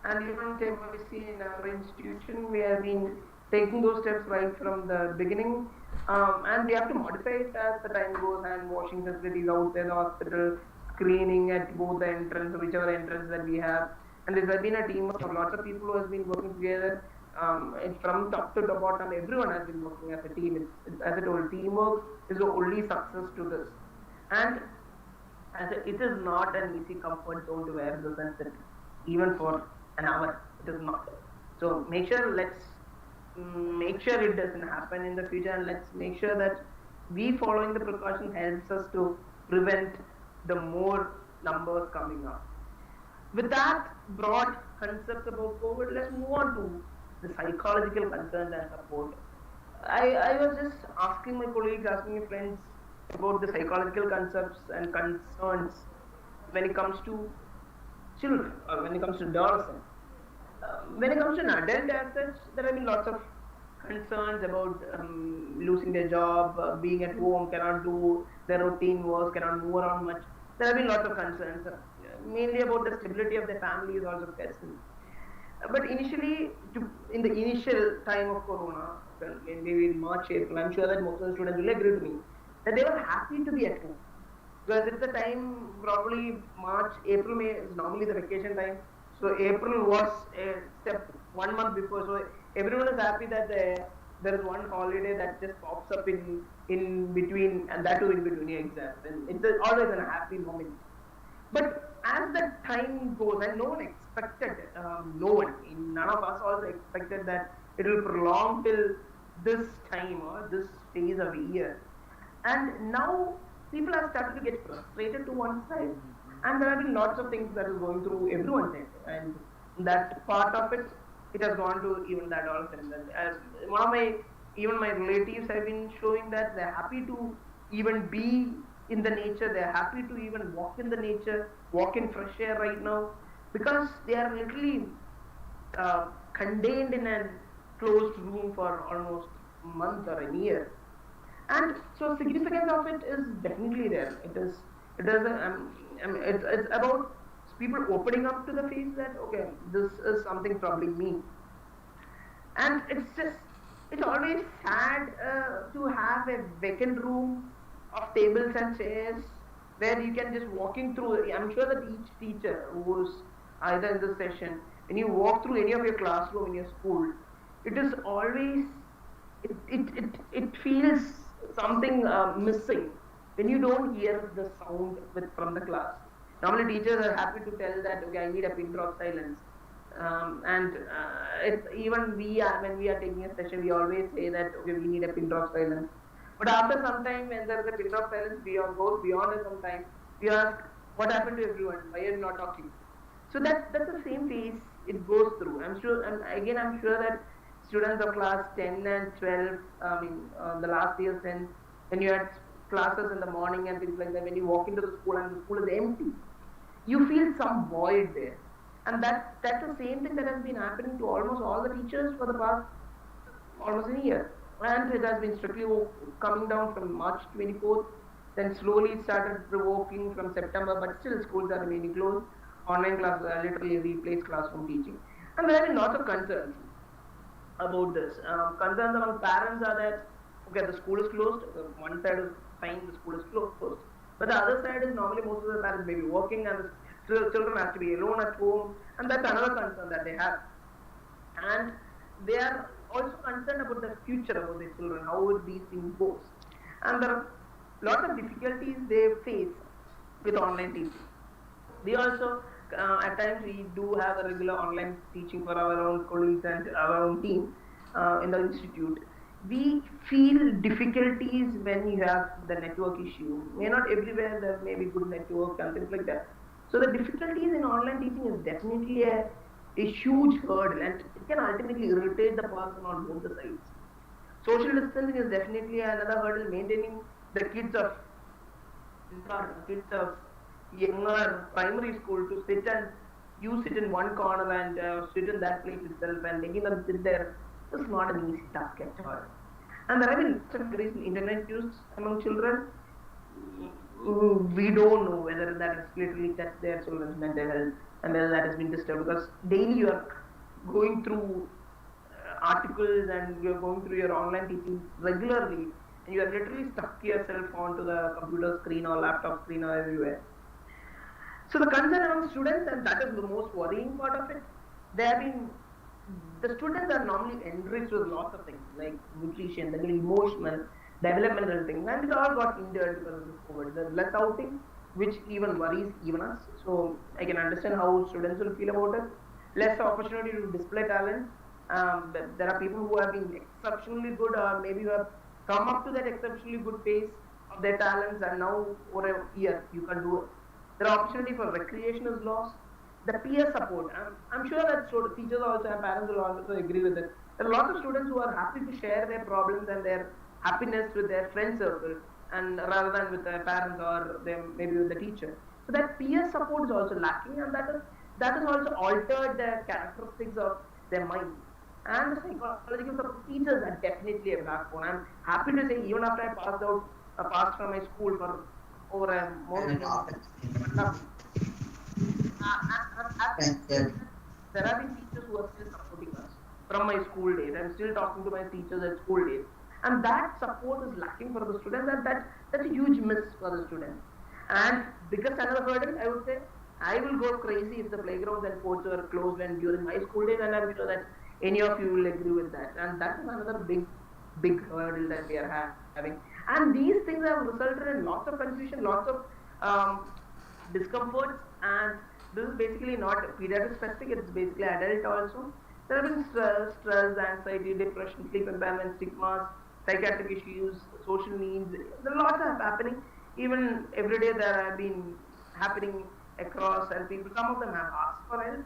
And even KYC in our institution, we have been taking those steps right from the beginning, and we have to modify it as the time goes. And washing facilities outside the hospital, screening at both the entrance, whichever entrance that we have. And there has been a team of lots of people who has been working together. From top to the bottom, everyone has been working as a team. As I told, teamwork is the only success to this. And it is not an easy comfort zone to wear this and sit, even for an hour. It is not. So make sure it doesn't happen in the future, and let's make sure that we following the precaution helps us to prevent the more numbers coming up. With that broad concept about COVID, let's move on to the psychological concerns and support. I was just asking my colleagues, asking my friends about the psychological concepts and concerns when it comes to children or when it comes to adolescents. When it comes to an adult as such, there have been lots of concerns about losing their job, being at home, cannot do their routine work, cannot move around much. There have been lots of concerns, mainly about the stability of their family is also questioned. But initially, in the initial time of Corona, maybe in March, April, I'm sure that most of the students will agree to me that they were happy to be at home. Because it's the time, probably March, April, May is normally the vacation time. So April was a step 1 month before. So everyone is happy that there is one holiday that just pops up in between, and that too in between exams. And it's always a happy moment. But as the time goes, and no one expected, none of us also expected that it will prolong till this time or this phase of a year. And now people are starting to get frustrated to one side, and there have been lots of things that is going through everyone's head, and that part of it has gone to even the adolescents. And even my relatives have been showing that they're happy to even be in the nature, they're happy to even walk in the nature, walk in fresh air right now, because they are literally contained in a closed room for almost a month or a year. And so significance of it is definitely there. It's about people opening up to the face that, okay, this is something troubling me. And it's always sad to have a vacant room of tables and chairs where you can just walking through. I'm sure that each teacher who's either in this session, when you walk through any of your classroom in your school, it is always, it feels something missing when you don't hear the sound from the class. Normally, teachers are happy to tell that, okay, I need a pin drop silence. It's even when we are taking a session, we always say that, okay, we need a pin drop silence. But after some time, when there is a pin drop silence goes beyond some time, we ask, what happened to everyone? Why are you not talking? So that's the same phase it goes through. I'm sure that students of class 10 and 12, the last year, when you had classes in the morning and things like that, when you walk into the school and the school is empty, you feel some void there. And that's the same thing that has been happening to almost all the teachers for the past almost a year. And it has been strictly coming down from March 24th, then slowly it started revoking from September, but still schools are remaining closed. Online classes are literally replaced classroom teaching. And there have been lots of concerns about this. Concerns among parents are that, okay, the school is closed. One side is fine, the school is closed. But the other side is normally most of the parents may be working and the children have to be alone at home. And that's another concern that they have. And they are also concerned about the future of their children, how these things goes. And there are lots of difficulties they face with online teaching. We also, at times, we do have a regular online teaching for our own colleagues and our own team in the institute. We feel difficulties when you have the network issue. May not everywhere there may be good network and things like that. So the difficulties in online teaching is definitely a huge hurdle, and it can ultimately irritate the person on both the sides. Social distancing is definitely another hurdle. Maintaining the kids of younger primary school to sit and you sit in one corner and sit in that place itself and making them sit there is not an easy task at all. And there have been increased internet use among children. We don't know whether that has literally touched their children's mental health and whether that has been disturbed, because daily you are going through articles and you're going through your online teaching regularly, and you are literally stuck yourself onto the computer screen or laptop screen or everywhere. So the concern among students, and that is the most worrying part of it, the students are normally enriched with lots of things like nutrition, the emotional, developmental things, and it all got hindered because of this COVID. There's less outing, which even worries even us. So I can understand how students will feel about it. Less opportunity to display talent. There are people who have been exceptionally good, or maybe who have come up to that exceptionally good pace of their talents, and now over a year you can do it. The opportunity for recreation is lost. The peer support. I'm sure that teachers also and parents will also agree with it. There are lots of students who are happy to share their problems and their happiness with their friend circle, and rather than with their parents or maybe with the teacher. So that peer support is also lacking, and that has also altered the characteristics of their mind. And the psychological support teachers are definitely a backbone. I'm happy to say, even after I passed from my school for over a more than there have been teachers who are still supporting us from my school days. I'm still talking to my teachers at school days, and that support is lacking for the students, and that's a huge miss for the students. And biggest another hurdle, I would say, I will go crazy if the playgrounds and courts were closed when during my school days, and I'm sure that any of you will agree with that. And that is another big hurdle that we are having. And these things have resulted in lots of confusion, lots of discomforts, and this is basically not pediatric specific, it's basically adult also. There have been stress, anxiety, depression, sleep impairment, stigmas, psychiatric issues, social needs. There are lots of happening. Even every day there have been happening across, and people, some of them have asked for help,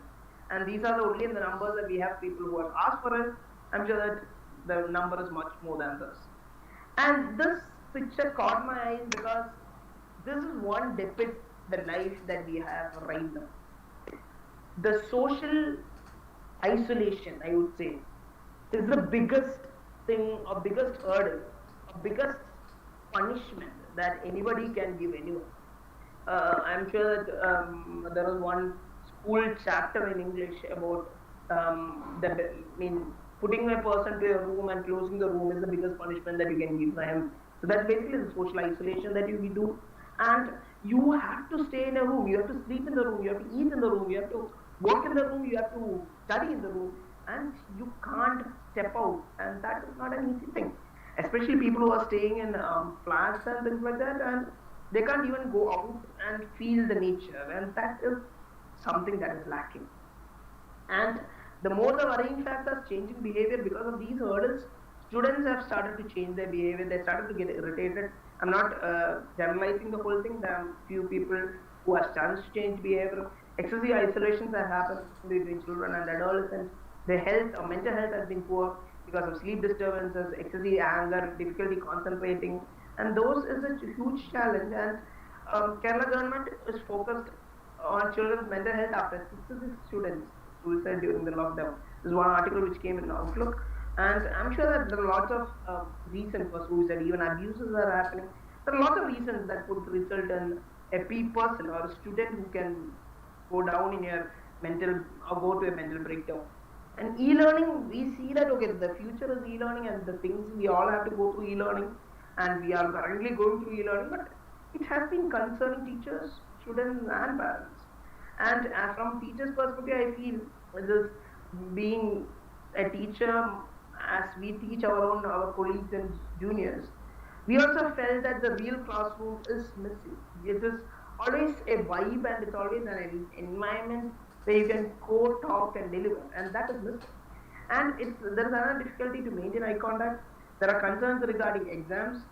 and these are the only in the numbers that we have people who have asked for help. I'm sure that the number is much more than this. And this picture caught my eyes because this is one depicts the life that we have right now. The social isolation, I would say, is the biggest thing, or biggest hurdle, or biggest punishment that anybody can give anyone. I'm sure that there was one school chapter in English about putting a person to a room and closing the room is the biggest punishment that you can give them. So that's basically the social isolation that you do. And you have to stay in a room, you have to sleep in the room, you have to eat in the room, you have to work in the room, you have to study in the room, and you can't step out. And that is not an easy thing, especially people who are staying in flats and things like that. And They can't even go out and feel the nature, and that is something that is lacking. And the more the worrying facts are changing behavior because of these hurdles, students have started to change their behavior. They started to get irritated. I'm not generalizing the whole thing. There are few people who are starting to change behavior. Excessive isolations have happened between children and adolescents. Their health or mental health has been poor because of sleep disturbances, excessive anger, difficulty concentrating, and those is a huge challenge. And Kerala government is focused on children's mental health after 66 students suicide during the lockdown. This is one article which came in Outlook, and I'm sure that there are lots of reasons for suicide. Even abuses are happening. There are lots of reasons that could result in a person or a student who can go down in your mental or go to a mental breakdown. And e-learning, we see that okay, the future is e-learning, and the things we all have to go through e-learning, and we are currently going through e-learning, but it has been concerning teachers, students, and parents. And from teachers' perspective, I feel this being a teacher, as we teach our colleagues and juniors, we also felt that the real classroom is missing. It is always a vibe, and it's always an environment where you can go, talk, and deliver, and that is missing. And there is another difficulty to maintain eye contact. There are concerns regarding exams.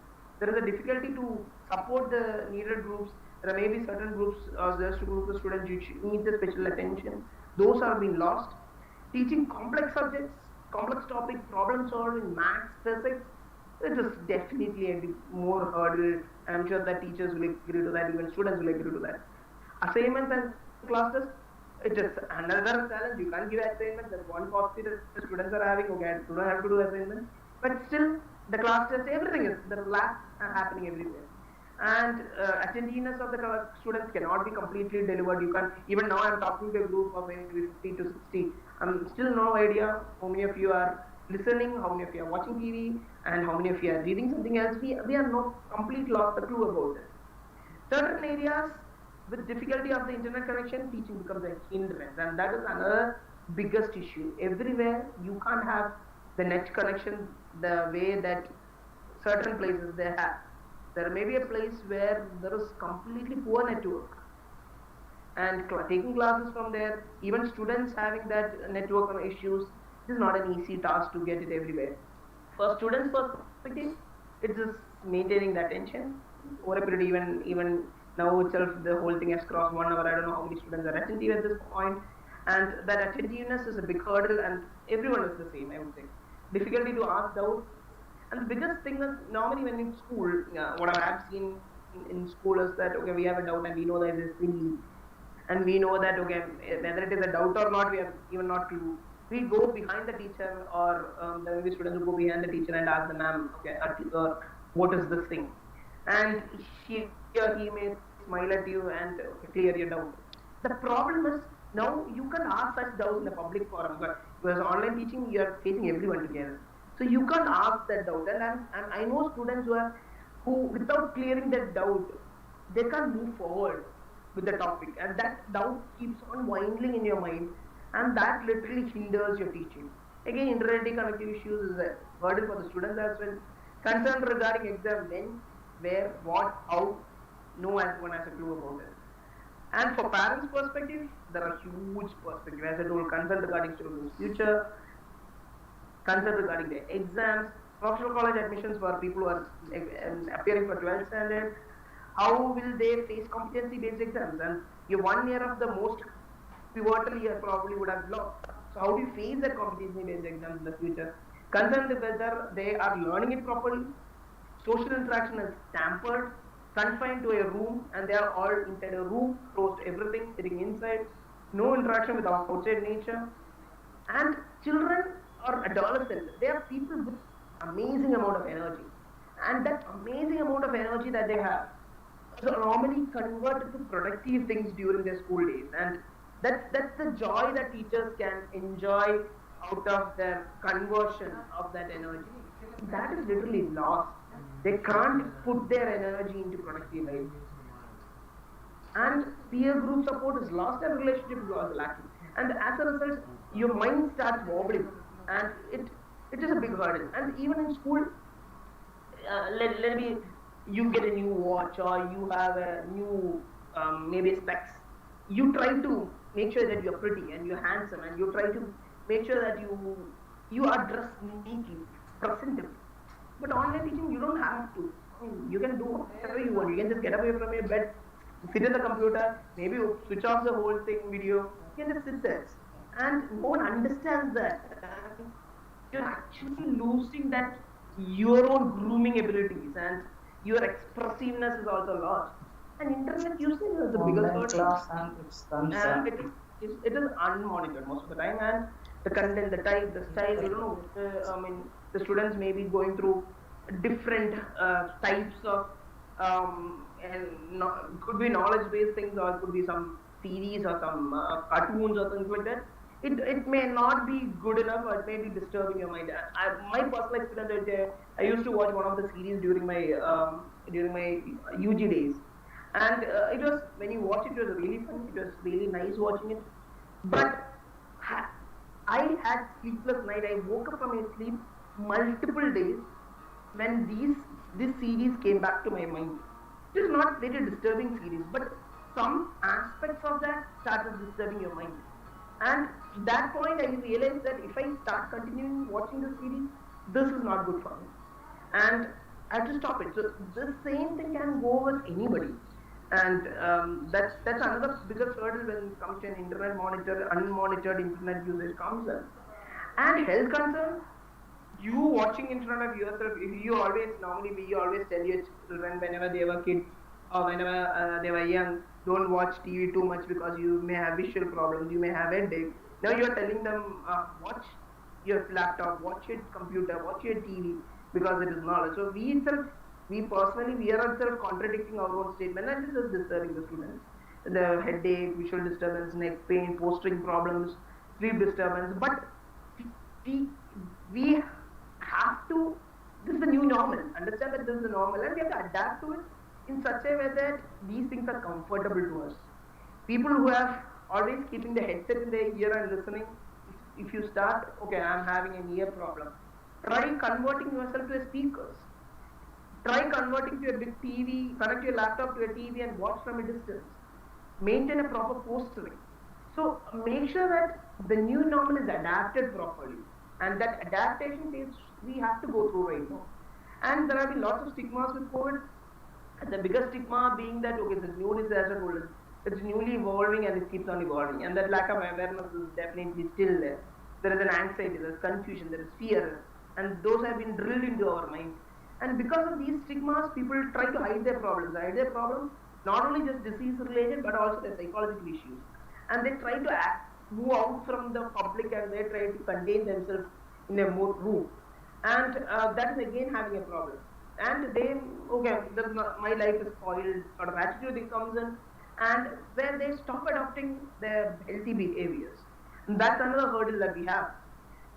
There is a difficulty to support the needed groups. There may be certain groups or just groups of students which need the special attention. Those are being lost. Teaching complex subjects, complex topics, problem solving, maths, physics, it is definitely a more hurdle. I'm sure that teachers will agree to that, even students will agree to that. Assignments and class tests, it is another challenge. You can't give assignments. That's one positive the students are having. Okay, students have to do assignments, but still the class tests, everything is the labs are happening everywhere. And attentiveness of the students cannot be completely delivered. You can even now I'm talking to a group of maybe 50 to 60. I'm still no idea how many of you are listening, how many of you are watching TV, and how many of you are reading something else. We are not completely lost the clue about it. Certain areas with difficulty of the internet connection, teaching becomes a hindrance, and that is another biggest issue. Everywhere you can't have the net connection the way that certain places they have. There may be a place where there is completely poor network, and taking classes from there, even students having that network issues, it is not an easy task to get it everywhere. For students' perspective, it's just maintaining the attention over a period. Even now itself, the whole thing has crossed 1 hour. I don't know how many students are attentive at this point, and that attentiveness is a big hurdle, and everyone is the same, I would say. Difficulty to ask doubts. And the biggest thing is normally when in school, what I have seen in school is that okay, we have a doubt and we know that it is silly, and we know that okay, whether it is a doubt or not, we have even not clue. We go behind the teacher, or there will be students who go behind the teacher and ask the ma'am, okay, what is this thing? And she or he may smile at you and clear your doubt. The problem is now you can ask such doubts in the public forum, but because online teaching, you are facing everyone together. So you can't ask that doubt, and I know students who without clearing that doubt, they can't move forward with the topic, and that doubt keeps on winding in your mind, and that literally hinders your teaching. Again, internet connectivity issues is a burden for the students as well. Concern regarding exam, when, where, what, how, no one has a clue about it. And for parents' perspective, there are huge perspectives. As I told, concern regarding children's future, concern regarding the exams, professional college admissions for people who are appearing for 12th standard. How will they face competency-based exams? And your 1 year of the most pivotal year probably would have lost. So how do you face the competency-based exams in the future? Concern whether they are learning it properly. Social interaction is tampered, confined to a room, and they are all inside a room, closed everything, sitting inside. No interaction with outside nature. And children or adolescents, they are people with amazing amount of energy, and that amazing amount of energy that they have is normally converted to productive things during their school days, and that's the joy that teachers can enjoy out of their conversion of that energy. That is literally lost. They can't put their energy into productive life, and peer group support is lost and relationship is lacking, and as a result, your mind starts wobbling. And it is a big hurdle. And even in school, let me you get a new watch or you have a new maybe specs, you try to make sure that you're pretty and you're handsome, and you try to make sure that you are dressed neatly, presentable. But online teaching, you don't have to. I mean, you can do whatever you want. You can just get away from your bed, sit in the computer, maybe switch off the whole thing video. You can just sit there, and no one understands that. And you're actually losing that your own grooming abilities, and your expressiveness is also lost. And internet usage is the biggest hurdle. And it is unmonitored most of the time, and the content, the type, the style, you don't know. I mean, the students may be going through different types of could be knowledge-based things, or it could be some series or some cartoons or things like that. It may not be good enough, or it may be disturbing your mind. My personal experience, I used to watch one of the series during my UG days, and it was, when you watch it, it was really fun. It was really nice watching it, but I had sleepless night. I woke up from my sleep multiple days when this series came back to my mind. It is not very disturbing series, but some aspects of that started disturbing your mind. And that point, I realized that if I start continuing watching the series, this is not good for me, and I have to stop it. So the same thing can go with anybody, and that's another biggest hurdle when it comes to an internet unmonitored internet usage comes in. And health concerns, you watching internet of yourself, if you always, normally we always tell your children whenever they were kids or whenever they were young, don't watch TV too much because you may have visual problems, you may have headache. Now you are telling them, watch your laptop, watch your computer, watch your TV, because it is knowledge. So we are ourselves contradicting our own statement, and this is disturbing the students. The headache, visual disturbance, neck pain, posturing problems, sleep disturbance. But we have to, this is the new normal. Understand that this is the normal, and we have to adapt to it in such a way that these things are comfortable to us. People who have always keeping the headset in their ear and listening, if you start, okay, I'm having an ear problem, try converting yourself to a speakers. Try converting to a big TV, connect your laptop to a TV and watch from a distance. Maintain a proper posturing. So make sure that the new normal is adapted properly, and that adaptation phase we have to go through right now. And there have been lots of stigmas with COVID. And the biggest stigma being that, okay, this new disaster, it's newly evolving and it keeps on evolving, and that lack of awareness is definitely still there. There is an anxiety, there is confusion, there is fear, and those have been drilled into our mind. And because of these stigmas, people try to hide their problems. Not only just disease related, but also their psychological issues. And they try to move out from the public, and they try to contain themselves in a room. And that is again having a problem. And they, okay, my life is spoiled sort of attitude that comes in, and where they stop adopting their healthy behaviors. And that's another hurdle that we have.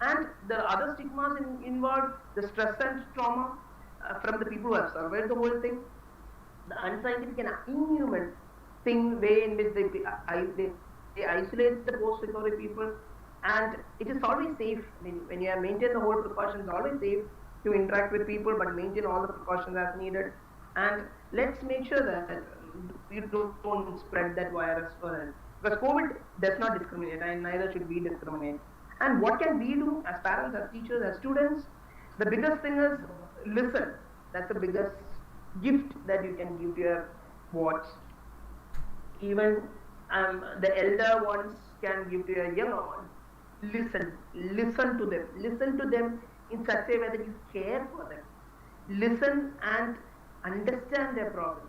And the other stigmas involve the stress and trauma from the people who have survived the whole thing, the unscientific and inhuman way in which they isolate the post-recovery people. And it is always safe. I mean, when you have maintained the whole precautions, always safe to interact with people, but maintain all the precautions as needed. And let's make sure that you don't spread that virus further. Because COVID does not discriminate, and neither should we discriminate. And what can we do as parents, as teachers, as students? The biggest thing is listen. That's the biggest gift that you can give to your watch. Even the elder ones can give to your younger ones. Listen to them in such a way that you care for them. Listen and understand their problem.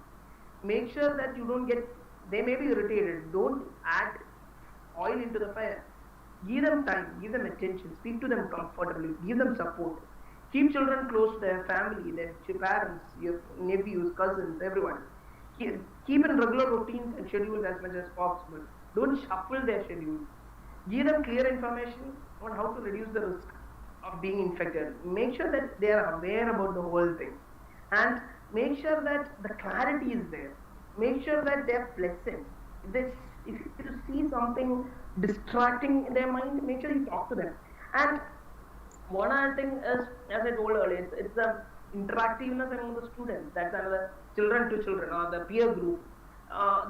Make sure that you don't they may be irritated. Don't add oil into the fire. Give them time, give them attention, speak to them comfortably, give them support. Keep children close to their family, their parents, your nephews, cousins, everyone. Keep in regular routines and schedules as much as possible. Don't shuffle their schedules. Give them clear information on how to reduce the risk of being infected. Make sure that they are aware about the whole thing. And make sure that the clarity is there. Make sure that they are pleasant. If you see something distracting in their mind, make sure you talk to them. And one other thing is, as I told earlier, it's interactiveness among the students. That's another children to children or the peer group.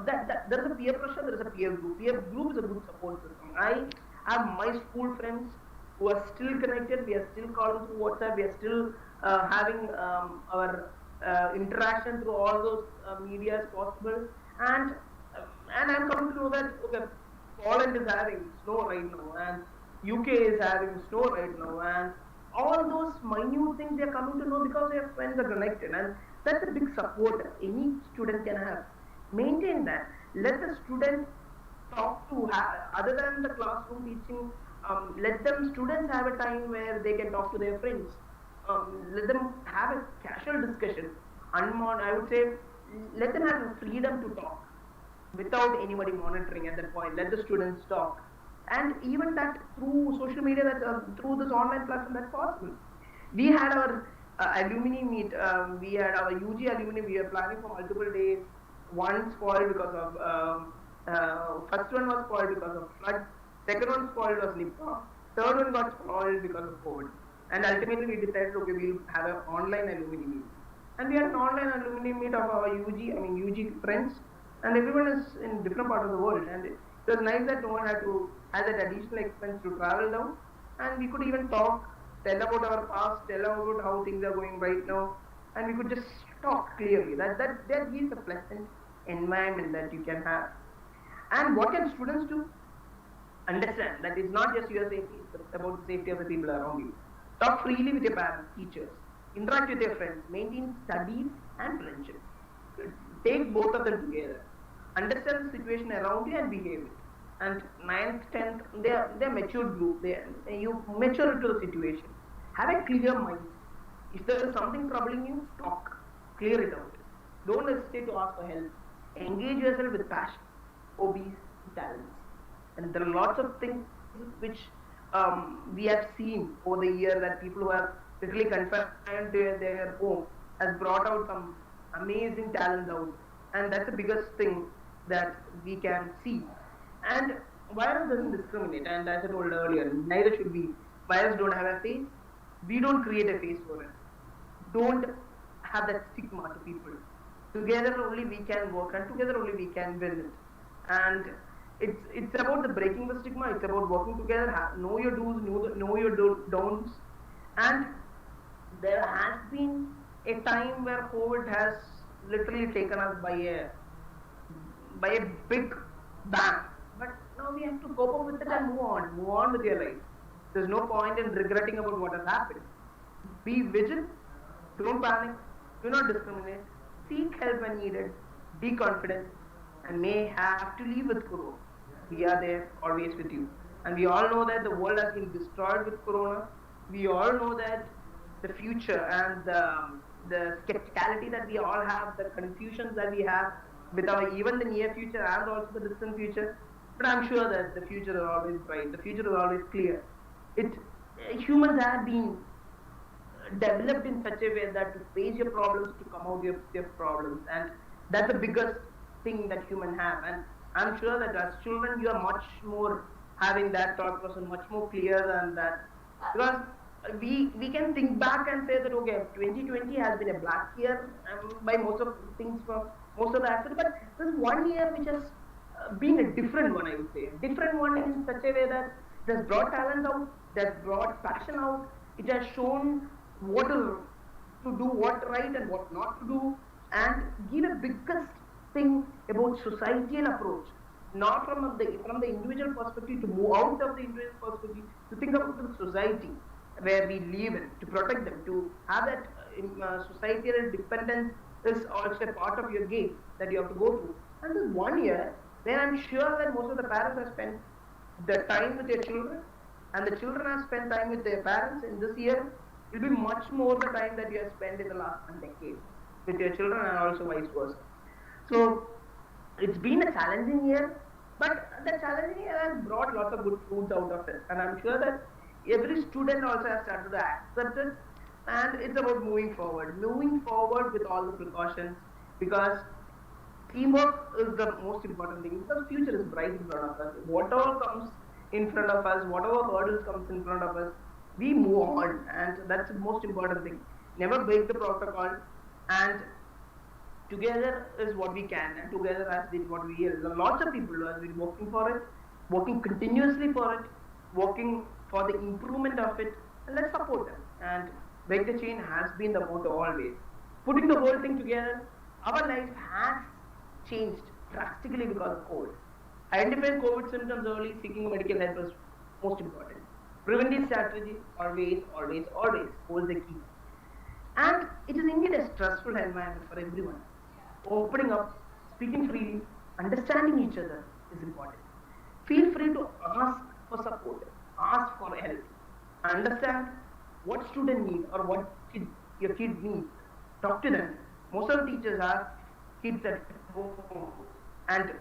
That there is a peer pressure, there is a peer group. Peer group is a good support system. I have my school friends who are still connected. We are still calling through WhatsApp. We are still having our interaction through all those medias possible. And I'm coming to know that okay, Poland is having snow right now, and UK is having snow right now, and all those minute things they are coming to know because their friends are connected, and that's a big support any student can have. Maintain that. Let the student talk to other than the classroom teaching. Let them students have a time where they can talk to their friends. Let them have a casual discussion. I would say, let them have the freedom to talk without anybody monitoring at that point. Let the students talk, and even that through social media, that through this online platform, that's possible. We had our alumni meet. We had our UG alumni. We were planning for multiple days. One spoiled because of first one was spoiled because of flood. Second one spoiled was Nipah. Third one got spoiled because of COVID. And ultimately we decided, okay, we'll have an online alumni meet. And we had an online alumni meet of our UG friends, and everyone is in different part of the world. And it was nice that no one had to have that additional expense to travel down, and we could even talk, tell about our past, tell about how things are going right now, and we could just talk clearly. That gives a pleasant environment that you can have. And what can students do? Understand that it's not just your safety, it's about the safety of the people around you. Talk freely with your parents, teachers, interact with your friends, maintain studies and friendship. Take both of them together. Understand the situation around you and behave it. And 9th, 10th, they're matured group. You mature into the situation. Have a clear mind. If there is something troubling you, talk. Clear it out. Don't hesitate to ask for help. Engage yourself with passion, hobbies, talents. And there are lots of things which we have seen over the year that people who have literally confined to their home has brought out some amazing talents out. And that's the biggest thing that we can see. And virus doesn't discriminate, and as I told earlier, neither should we. Virus don't have a face. We don't create a face for it. Don't have that stigma to people. Together only we can work, and together only we can build it. And it's about the breaking the stigma. It's about working together. Know your do's, know your don'ts. And there has been a time where COVID has literally taken us by a big bang. But now we have to cope up with it and move on with your life. There's no point in regretting about what has happened. Be vigilant, don't panic, do not discriminate, seek help when needed, be confident, and may have to leave with Corona. We are there always with you. And we all know that the world has been destroyed with Corona. We all know that the future and the skepticality that we all have, the confusions that we have with even the near future and also the distant future. But I'm sure that the future is always bright. The future is always clear. Humans have been developed in such a way that to face your problems, to come out your problems, and that's the biggest thing that humans have. And I'm sure that as children, you are much more having that thought process, much more clear than that, because we can think back and say that okay, 2020 has been a black year by most of things for most of the aspects, but this 1 year which has been a different one, I would say, different one in such a way that it has brought talent out, it has brought passion out, it has shown what to do, what right and what not to do, and give a biggest thing about societal approach, not from the individual perspective, to move out of the individual perspective, to think about the society where we live in, to protect them, to have that societal dependence is also a part of your game that you have to go through. And this 1 year, where I'm sure that most of the parents have spent the time with their children, and the children have spent time with their parents in this year, will be much more the time that you have spent in the last decade with your children, and also vice versa. So it's been a challenging year, but the challenging year has brought lots of good fruits out of it, and I'm sure that every student also has started to accept it, and it's about moving forward with all the precautions, because teamwork is the most important thing, because the future is bright in front of us. Whatever comes in front of us, whatever hurdles comes in front of us, we move on, and that's the most important thing. never break the protocol, and together is what we can, and together has been what we lots of people have been working for it, working continuously for it, working for the improvement of it, and let's support them. And break the chain has been the motto always. Putting the whole thing together, our life has changed drastically because of COVID. Identifying COVID symptoms early, seeking medical help is most important. Preventive strategy always holds the key. And it is indeed a stressful environment for everyone. Opening up, speaking freely, understanding each other is important. Feel free to ask for support, ask for help, understand what student need or what your kid needs. Talk to them. Most of the teachers have kids at home, and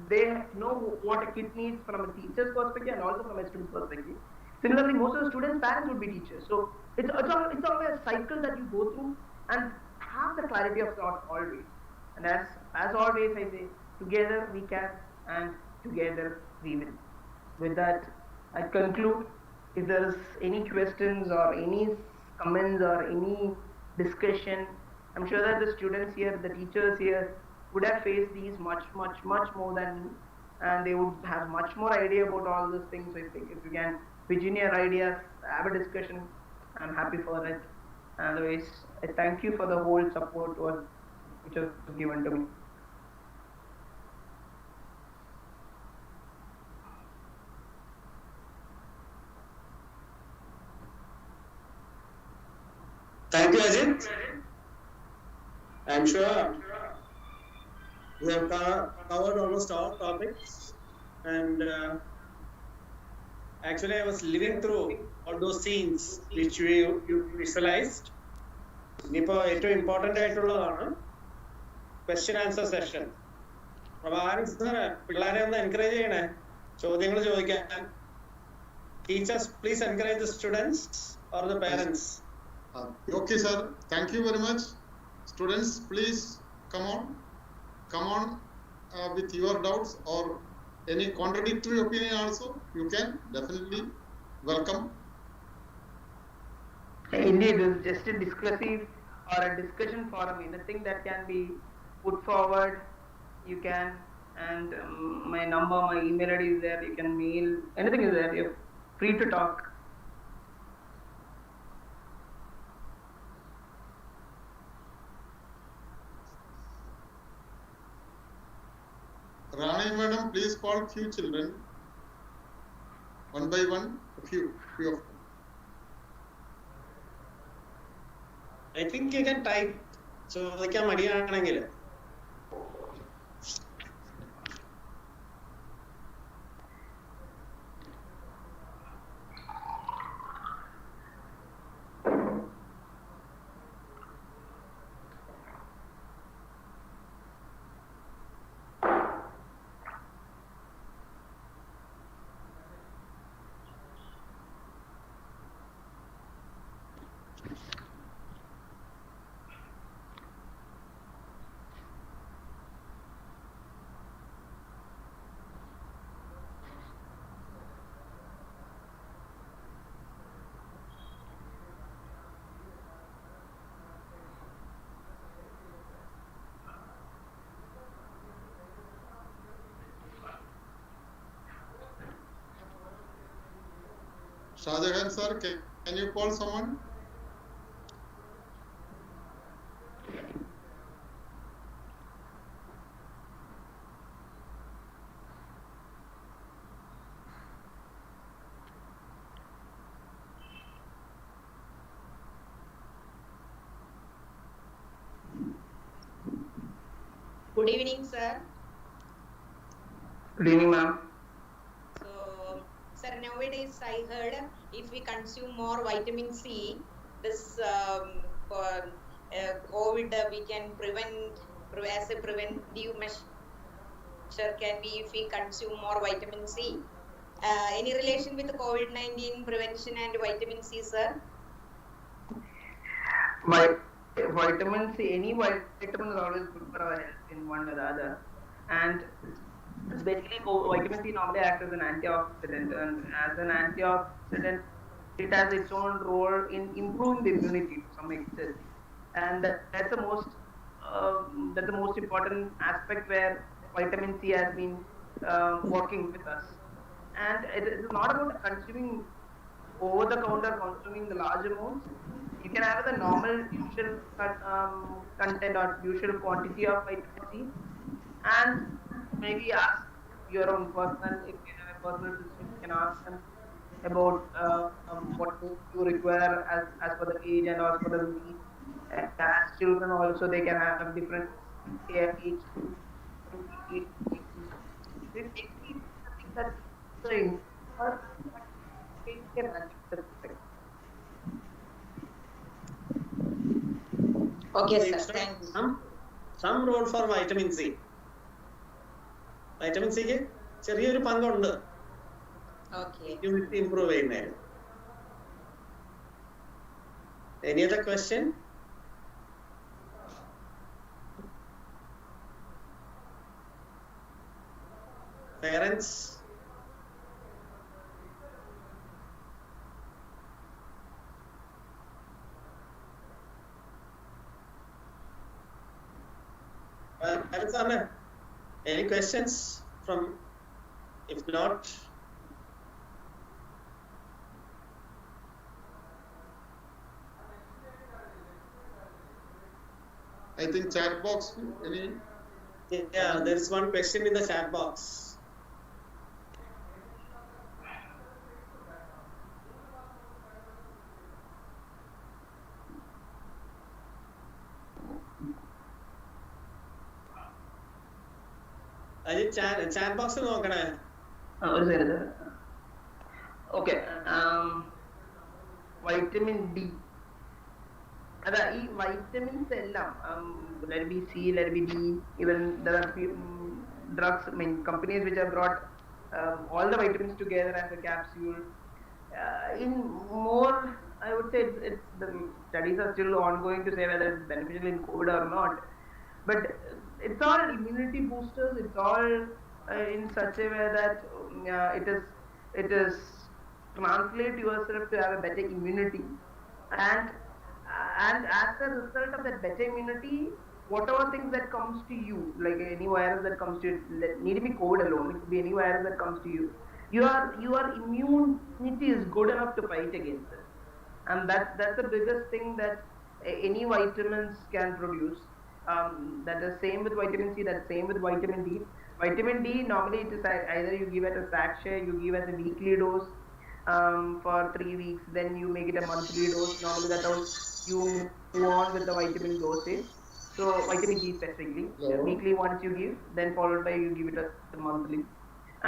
they know what a kid needs from a teacher's perspective and also from a student's perspective. Similarly, most of the students' parents would be teachers. So it's always a cycle that you go through, and have the clarity of thought always. And as always I say, together we can, and together we will. With that, I conclude. If there is any questions or any comments or any discussion, I'm sure that the students here, the teachers here would have faced these much more than me, and they would have much more idea about all these things. So if you can pitch in your ideas, have a discussion, I'm happy for it. Otherwise, I thank you for the whole support which was given to me. Thank you, Ajit. I'm sure we have covered almost all topics, and actually I was living through all those scenes which you visualized. ഇപ്പോൾ ഏറ്റവും important ആയിട്ടുള്ളതാണ് question answer session. Prabhakaran sir പിള്ളേരെ ഒന്ന് encourage ചെയ്യണേ, ചോദ്യങ്ങൾ ചോദിക്കാൻ. Teachers please encourage the students or the parents. Okay, sir. Thank you very much. Students, please come on with your doubts or any contradictory opinion also. You can definitely welcome. Indeed, it's just a discursive or a discussion forum. Anything that can be put forward, you can. And my number, my email ID is there. You can mail. Anything is there. You're free to talk. Rani madam, please call few children, one by one, a few of them. I think you can type. ചോദിക്കാൻ മടിയാണെങ്കിൽ. Shahjahan sir, can you call someone? Good evening, sir. Good evening, ma'am. So, sir, nowadays I heard if we consume more vitamin C, this COVID we can prevent as a preventive measure can be if we consume more vitamin C. Any relation with COVID-19 prevention and vitamin C, sir? Vitamin C, any vitamin is always good for our health in one or the other. And basically, vitamin C normally acts as an antioxidant, and as an antioxidant, it has its own role in improving the immunity to some extent. and that's the most important aspect where vitamin C has been working with us. And it is not about consuming over the counter, consuming the large amounts. You can have the normal usual content or usual quantity of vitamin C, and maybe ask your own personal, if you have a personal physician, you can ask them about what you require as per the age and as per the need. As children also, they can have different age. This basically something that saying or can achieve. Okay, So sir. it's Thank you. some role for vitamin C. Vitamin C ക്ക് ചെറിയൊരു പങ്കുണ്ട് Okay. immunity improve ചെയ്യുന്നതിന്. Any other question? Parents? Parents, any questions from? If not, I think chat box, any? yeah, there is one question in the chat box. അത് chat box നോക്കണേ. ഒരു second. Okay, vitamin D, അതാ ഈ vitamins എല്ലാം, let it be C, let it be D, even there are drugs, I mean companies which have brought all the vitamins together as a capsule. In more, I would say it's the studies are still ongoing to say whether it's beneficial in COVID or not, but it's all immunity boosters. It's all in such a way that it is translate yourself to have a better immunity, and as a result of that better immunity, whatever things that comes to you, like any virus that comes to you, need to be COVID alone, it could be any virus that comes to you, your immunity is good enough to fight against it, and that's the biggest thing that any vitamins can produce. That is same with vitamin C, that's same with vitamin D. Vitamin D, normally it is either you give it a sachet, you give as a weekly dose for 3 weeks, then you make it a monthly dose. Normally that's how you move on with the vitamin dosage. So vitamin D specifically, weekly once you give, then followed by you give it as a monthly.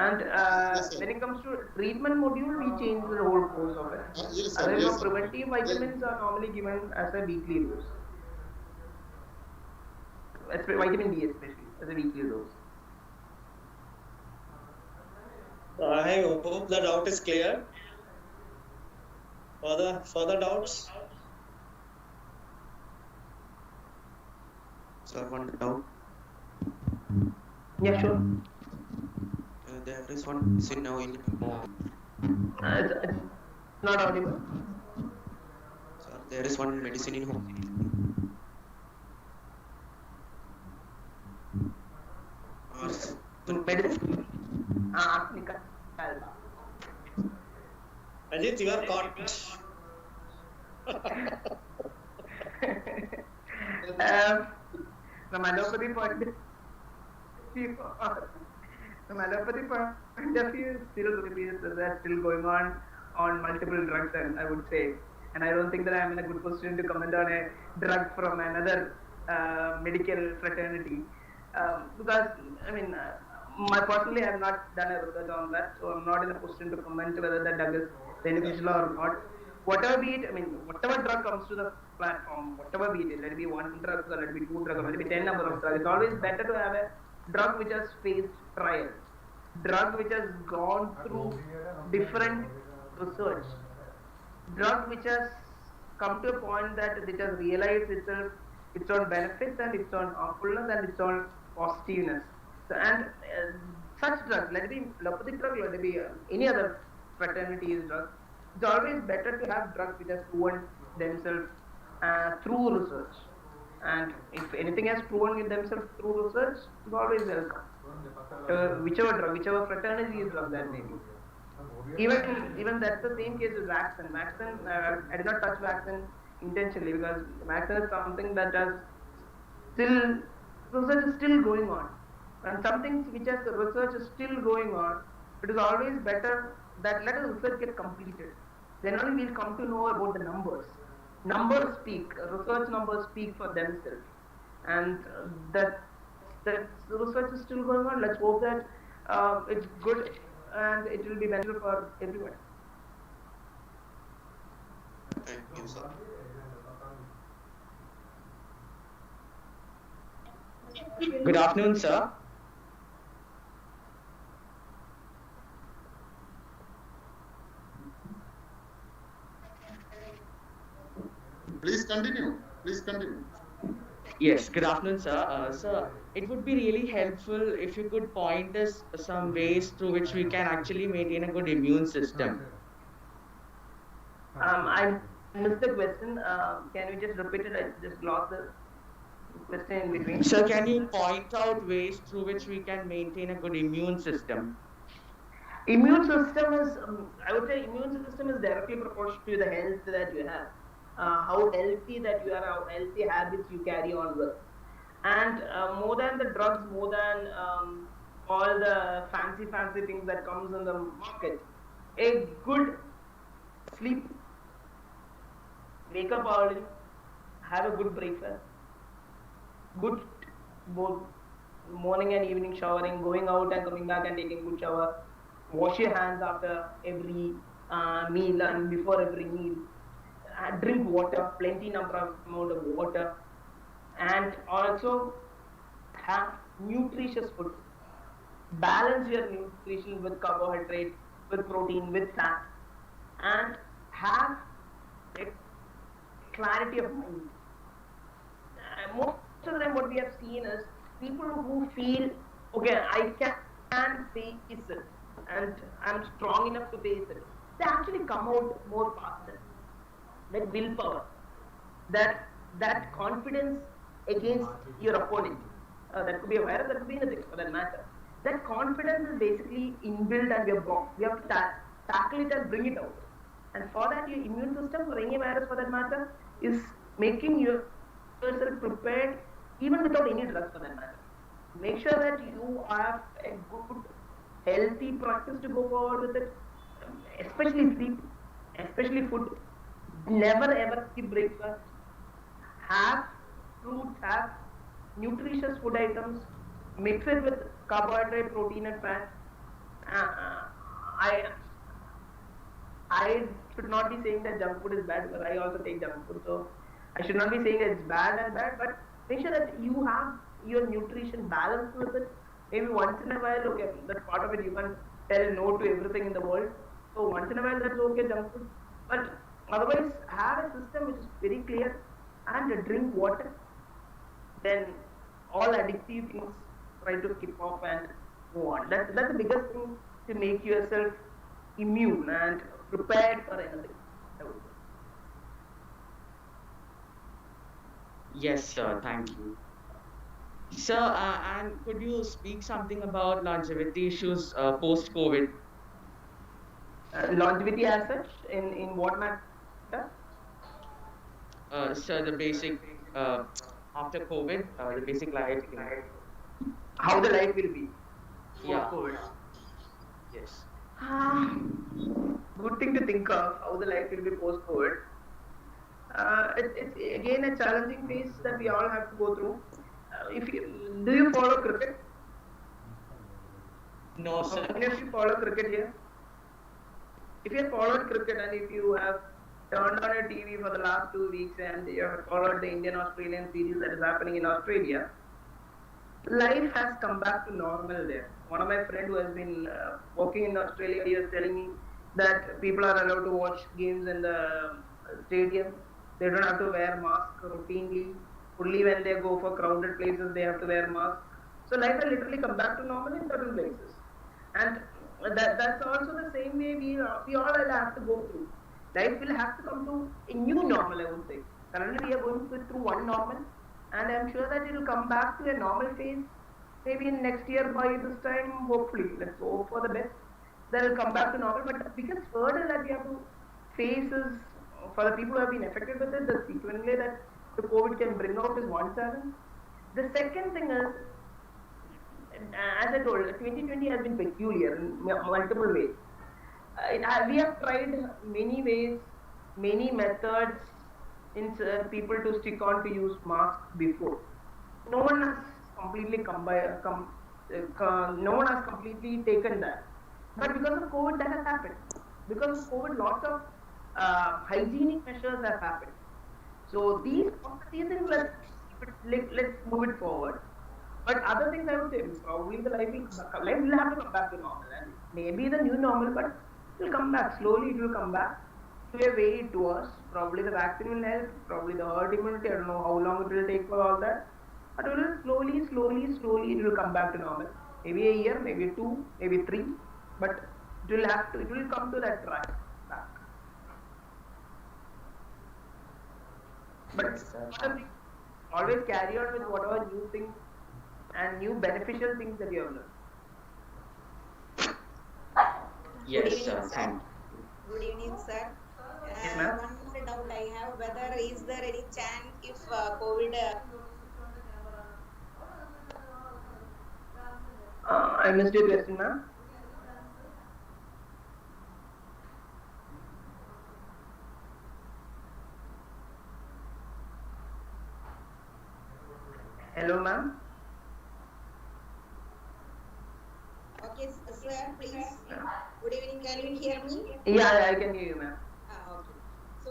And Yes, sir. when it comes to treatment module, we change the whole course of it. Yes, sir. Otherwise, Yes, sir. preventive vitamins are normally given as a weekly dose. Vitamin D especially as a weekly dose. I hope the doubt is clear. Further doubts? Sir, one doubt. Yeah, sure. There is one sin now in It's not audible. Sir, there is one medicine in home. Medicine. Africa. Ajit, you are caught. From allopathy point of view, still research are still going on multiple drugs, and I would say, and I don't think that I am in a good position to comment on a drug from another medical fraternity, because I mean, personally I have not done a research on that, so I'm not in a position to comment whether that drug is beneficial or not. Whatever be it, I mean, whatever drug comes to the platform, whatever be it, let it be one drug, or let it be two drugs, or let it be 10 number of drugs, it's always better to have a drug which has faced trials, drug which has gone through different research, drug which has come to a point that it has realized itself, its own benefits and its own harmfulness and its own positiveness. So, and such drugs, let it be allopathic drug, let it be any other fraternity's drug, it's always better to have drugs which have proven themselves through research. And if anything has proven in themselves through research, it's always welcome. Whichever drug, whichever fraternity drug that may be. Even that's the same case with vaccine. Vaccine, I did not touch vaccine intentionally because vaccine is something that has still, research is still going on. And some things which has research is still going on, it is always better that let the research get completed. Then only we'll come to know about the numbers. Numbers speak, research numbers speak for themselves. And that research is still going on. Let's hope that it's good and it will be beneficial for everyone. Thank you, sir. Good afternoon, sir. Please continue. Please continue. Yes, good afternoon, sir. Sir, it would be really helpful if you could point us some ways through which we can actually maintain a good immune system. I missed the question. Can you just repeat it? I just lost the question in between. Sir, can you point out ways through which we can maintain a good immune system? Immune system is, I would say, immune system is directly proportional to the health that you have. How healthy that you are, how healthy habits you carry on with. And more than the drugs, more than all the fancy things that comes in the market, a good sleep, wake up early, have a good breakfast, good both morning and evening showering, going out and coming back and taking good shower, wash your hands after every meal and before every meal, drink water, plenty number amount of water, and also have nutritious food. Balance your nutrition with carbohydrate, with protein, with fat, and have a clarity of mind. Most of the time what we have seen is people who feel, okay, I can face it and I'm strong enough to face it, they actually come out more faster. That willpower, that confidence against your opponent, that could be a virus, that could be anything for that matter. That confidence is basically inbuilt and we have to tackle it and bring it out. And for that, your immune system, for any virus for that matter, is making yourself prepared even without any drugs for that matter. Make sure that you have a good, healthy practice to go forward with it, especially sleep, especially food. Never ever skip breakfast. Have fruits, have nutritious food items, mix it with carbohydrate, protein, and fat. I should not be saying that junk food is bad, but I also take junk food. So I should not be saying that it's bad, but make sure that you have your nutrition balanced with it. Maybe once in a while, okay, that's part of it. You can't tell no to everything in the world. So once in a while, that's okay, junk food. But otherwise, have a system which is very clear and drink water. Then all addictive things try to keep off and move on. That's the biggest thing to make yourself immune and prepared for anything. Yes, sir. Thank you. Sir, and could you speak something about longevity issues post-COVID? Longevity as such, in what matter? Sir, the basic after COVID, the basic life. How the life will be Yeah. post-COVID. Yes. Good thing to think of, how the life will be post-COVID. It's again a challenging phase that we all have to go through. Do you follow cricket? No, sir. How many of you follow cricket here? If you have followed cricket and if you have turned on your TV for the last 2 weeks and you have followed the Indian-Australian series that is happening in Australia, life has come back to normal there. One of my friends who has been working in Australia, he was telling me that people are allowed to watch games in the stadium. They don't have to wear masks routinely. Only when they go for crowded places, they have to wear masks. So life has literally come back to normal in certain places. And that's also the same way we all will have to go through. Life will have to come to a new normal, I would say. Currently, we are going through one normal. and I'm sure that it will come back to a normal phase. Maybe in next year by this time, hopefully, let's hope for the best. That will come back to normal. But the biggest hurdle that we have to face is for the people who have been affected with it, the sequentially that the COVID can bring out is one challenge. The second thing is, as I told, 2020 has been peculiar in multiple ways. We have tried many ways, many methods in people to stick on to use masks before. No one has completely no one has completely taken that. But because of COVID, that has happened. Because of COVID, lots of hygienic measures have happened. So these things, let's move it forward. But other things I would say, probably the life will have to come back to normal. And maybe the new normal, but it will come back. Slowly it will come back to a way it was. Probably the vaccine will help, probably the herd immunity, I don't know how long it will take for all that. But it will slowly it will come back to normal. Maybe a year, maybe 2, maybe 3. But it will come to that track back. But always carry on with whatever new things and new beneficial things that you have learned. Yes, Good evening, sir. Yes, ma'am. One more doubt I have, whether is there any chance if COVID... I missed your question, ma'am. Hello, ma'am. Okay, sir, please. Good evening, can you hear me? Yeah, I can hear you, ma'am. Okay. So,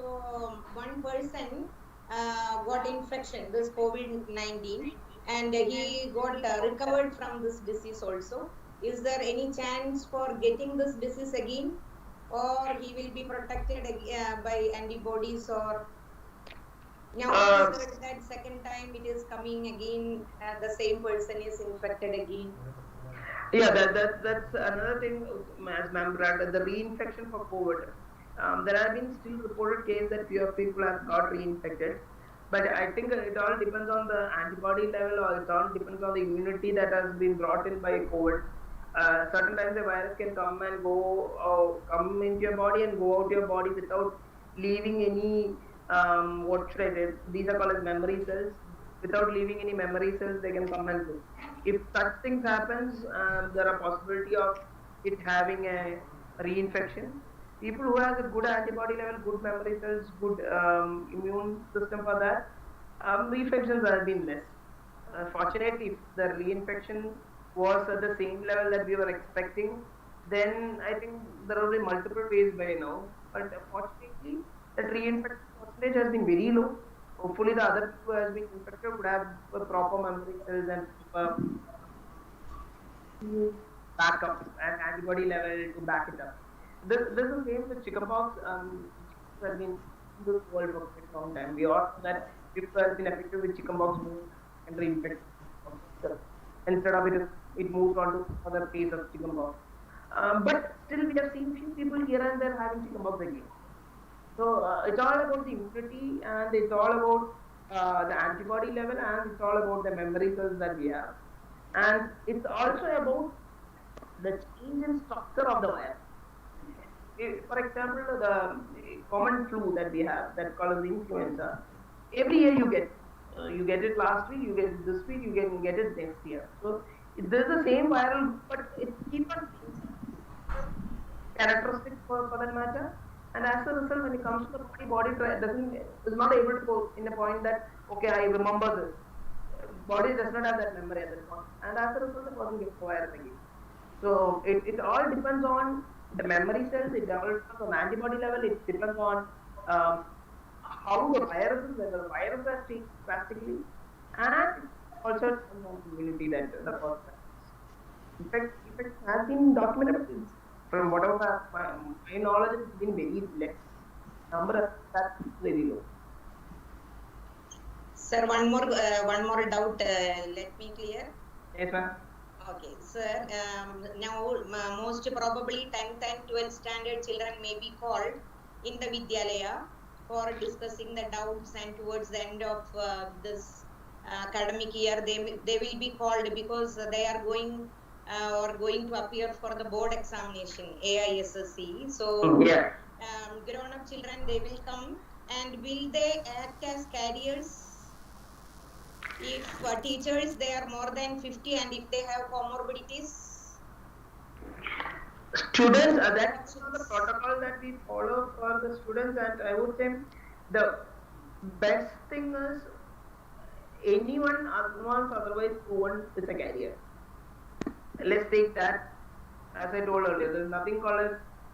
one person got infection, this COVID-19, and he got recovered from this disease also. Is there any chance for getting this disease again, or he will be protected by antibodies, or now that second time it is coming again, the same person is infected again? Yeah, that's another thing, as ma'am brought, the reinfection for COVID. There have been still reported cases that few people have got reinfected, but I think it all depends on the antibody level, or it all depends on the immunity that has been brought in by COVID. Certain times the virus can come and go, come into your body and go out your body without leaving any, what should I say, these are called as memory cells. Without leaving any memory cells, they can come and go. If such things happens, there are possibility of it having a reinfection. People who have a good antibody level, good memory cells, good immune system for that, reinfections have been less. Fortunately, if the reinfection was at the same level that we were expecting, then I think there will be multiple ways by now. But fortunately, that reinfection percentage has been very low. Hopefully, the other people who has been infected would have a proper memory cells and backup and antibody level to back it up. This is the same with chickenpox. Has been in the world for a long time. We all know that people have been affected with chickenpox and reinfect instead of it moves on to other phase of chickenpox. But still, we have seen few people here and there having chickenpox again. So it's all about the immunity, and it's all about the antibody level, and it's all about the memory cells that we have, and it's also about the change in structure of the virus. For example, the common flu that we have, that called influenza, every year you get it last week, you get it this week, you can get it next year. So there's the same viral, but it keeps on characteristics for that matter. And as a result, when it comes to the body is not able to go in a point that, okay, I remember this. Body does not have that memory at that point. And as a result, the person gets virus again. So it all depends on the memory cells, it all depends on antibody level, it depends on how the virus is, whether the virus has changed drastically, and also depends on the immunity that the person has. In fact, it has been documented. From whatever my knowledge, it's been very less. Number that's very low. Sir, one more doubt. Let me clear. Yes, ma'am. Okay, sir. Now, most probably 10th and 12th standard children may be called in the Vidyalaya for discussing the doubts, and towards the end of this academic year, they will be called because they are going to appear for the board examination, AISSC. So Yeah. Grown-up children, they will come, and will they act as carriers if teachers, they are more than 50 and if they have comorbidities? Students, that's the protocol that we follow for the students, and I would say the best thing is anyone advanced otherwise proven is a carrier. Let's take that, as I told earlier, there's nothing called as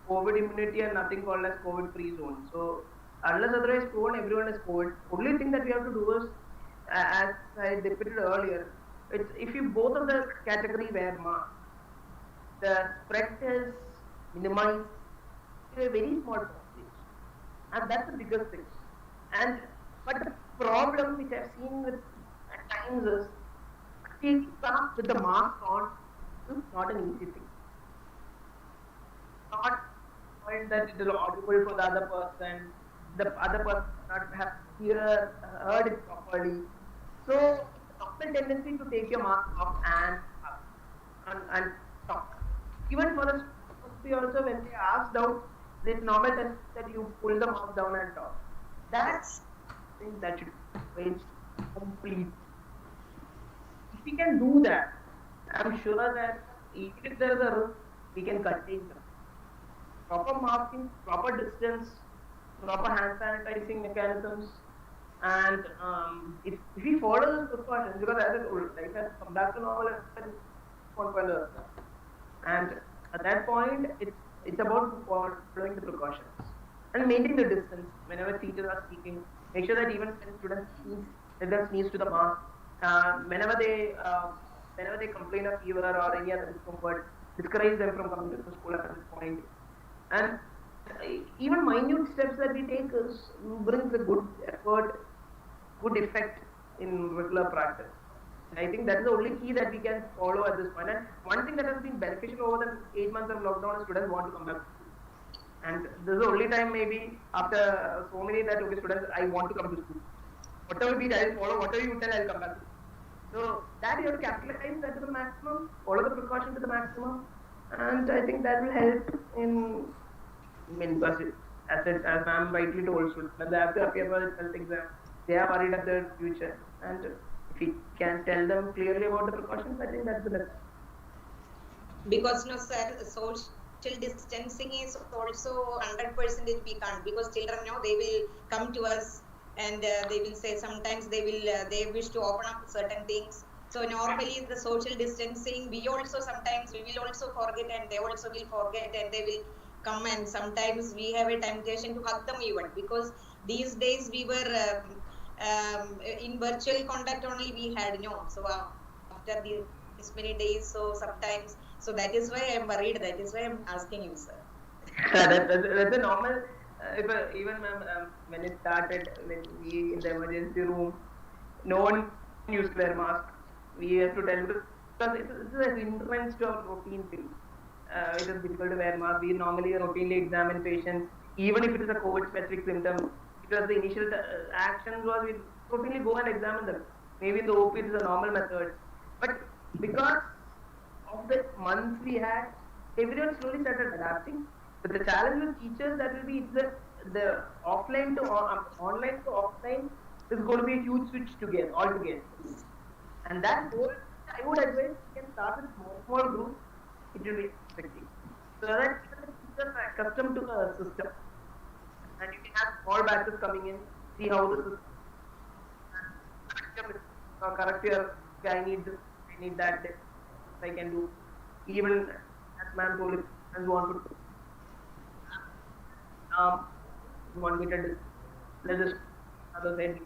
COVID immunity and nothing called as COVID free zone. So unless otherwise proven, everyone is COVID. Only thing that we have to do is, as I depicted earlier, it's if you both of the category wear mask, the spread is minimized to a very small percentage, and that's the biggest thing. But the problem which I've seen with at times is taking class with the mask on is not an easy thing. Not point that it is audible for the other person not have heard it properly. So often tendency to take your mask off and talk. Even for the also, when they asked out, it's normal that you pull the mask down and talk. That's thing that should be complete. If we can do that, I'm sure that even if there is a risk, we can contain them. Proper masking, proper distance, proper hand sanitizing mechanisms, and if we follow those precautions, because as I told, life has come back to normal at one point or other. And at that point, it's about following the precautions and maintaining the distance whenever teachers are speaking. Make sure that even when students sneeze, let them sneeze to the mask. Whenever they complain of fever or any other discomfort, discourage them from coming to the school at this point. And even minute steps that we take brings a good effort, good effect in regular practice. And I think that is the only key that we can follow at this point. And one thing that has been beneficial over the 8 months of lockdown is students want to come back. And this is the only time maybe after so many that okay, students, I want to come to school. Whatever be, I will follow. Whatever you tell, I will come back. So that you have to capitalize that to the maximum, follow the precaution to the maximum, and I think that will help in. As ma'am rightly told, students, when they have to appear for the health exam, they are worried of their future, and if we can tell them clearly about the precautions, I think that's the best. Because no, sir, social distancing is also 100% we can't, because children know they will come to us and they will say sometimes they wish to open up certain things. So normally the social distancing, we will also forget, and they also will forget, and they will come, and sometimes we have a temptation to hug them even, because these days we were in virtual contact only we had, so after these many days, so sometimes, so that is why I am worried, that is why I am asking you, sir. That's a normal, even when it started, when we in the emergency room, no one used to wear masks. We have to tell, because it is an hindrance to our routine thing. It is difficult to wear mask. We normally routinely examine patients, even if it is a COVID-specific symptom. Because the initial action was we routinely go and examine them. Maybe in the OP it is a normal method, but because of the months we had, everyone slowly started adapting. But the challenge with teachers, that will be the offline to online to offline is going to be a huge switch altogether. And that goal, I would advise you can start with small groups. It will be effective. So that teachers are accustomed to the system, and you can have small batches coming in, see how the system correct your, I need this, I need that, I can do. Even as ma'am told, if I want to 1 meter distance, let's just other side,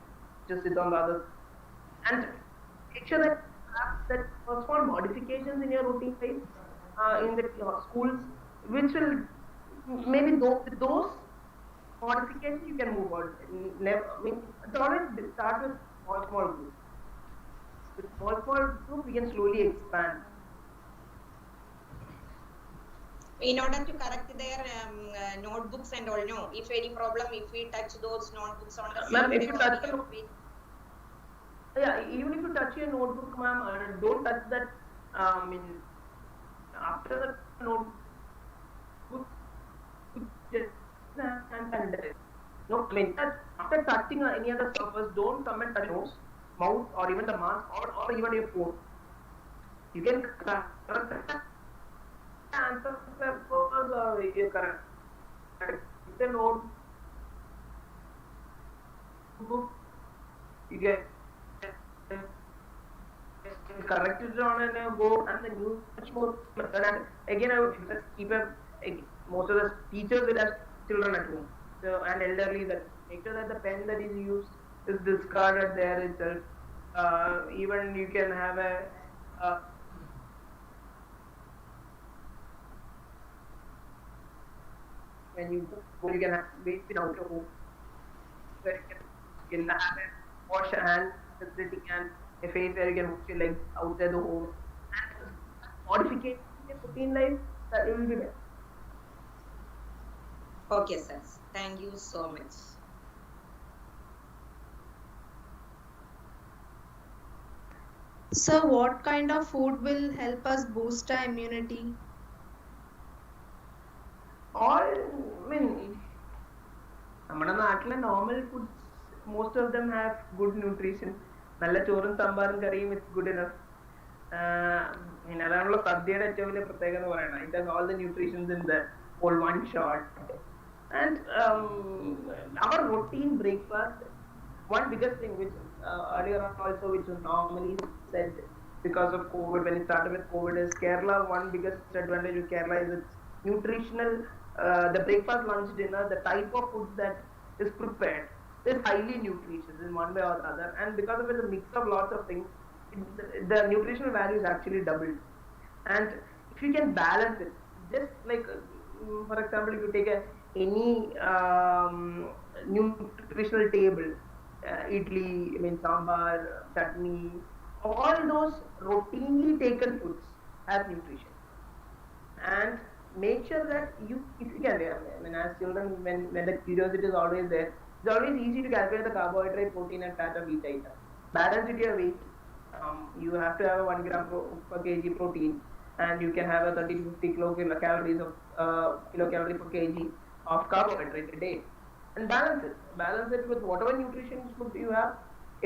just sit on the other, and make sure that small modifications in your routine life in the schools, which will maybe with those modifications you can move on. It's always start with small groups. With small groups, we can slowly expand. In order to correct their notebooks and all, no, if any problem, if we touch those notebooks on the Ma'am, if you touch them, Yeah, even if you touch your notebook, ma'am, don't touch that. After the notebook, just and it. No, I mean, after touching any other surface, don't come and touch your nose, mouth, or even the mask, or even your phone. You can correct answer papers or you correct the notebook, you get correct it on and go and the new much more method. And again, I would just keep most of the teachers will have children at home, so and elderly, that make sure that the pen that is used is discarded there itself. Even you can have a when you go, you can have waste it out of home, where you can have a wash hand facility and a face where you can wash your legs outside the home. And modification in routine life, that will be better. Okay, sir. Thank you so much. So, what kind of food will help us boost our immunity? All, I mean, നമ്മുടെ നാട്ടിലെ normal foods most of them have good nutrition. നല്ല ചോറും സാമ്പാറും കറിയും it's good enough. പിന്നെ അതാണല്ലോ സദ്യയുടെ ഏറ്റവും വലിയ പ്രത്യേകത എന്ന് പറയുന്നത്. It has all the nutritions in the all one shot. And our routine breakfast, one biggest thing which earlier on also which was normally said because of COVID, when it started with COVID, is Kerala. One biggest advantage of Kerala is its nutritional, the breakfast, lunch, dinner, the type of food that is prepared is highly nutritious in one way or the other. And because of it, the mix of lots of things, the nutritional value is actually doubled. And if you can balance it, just like for example, if you take any nutritional table, idli, I mean sambar, chutney, all those routinely taken foods have nutrition. And make sure that you, if you can, I mean, as children, when the curiosity is always there, it's always easy to calculate the carbohydrate, protein, and fat of each item. Balance it your weight. You have to have a 1 gram per kg protein, and you can have a 30 to 50 kilocalories of kilocalorie per kg of carbohydrate a day, and balance it with whatever nutrition food you have.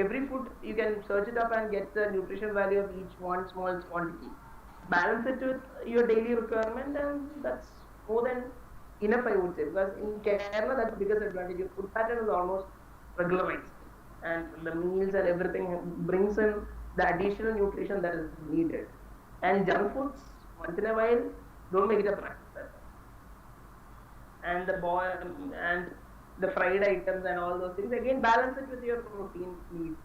Every food you can search it up and get the nutrition value of each one small quantity. Balance it with your daily requirement, and that's more than enough, I would say, because in Kerala that's the biggest advantage. Your food pattern is almost regularized, and the meals and everything brings in the additional nutrition that is needed. And junk foods, once in a while, don't make it a practice. And the boil and the fried items and all those things, again balance it with your protein needs.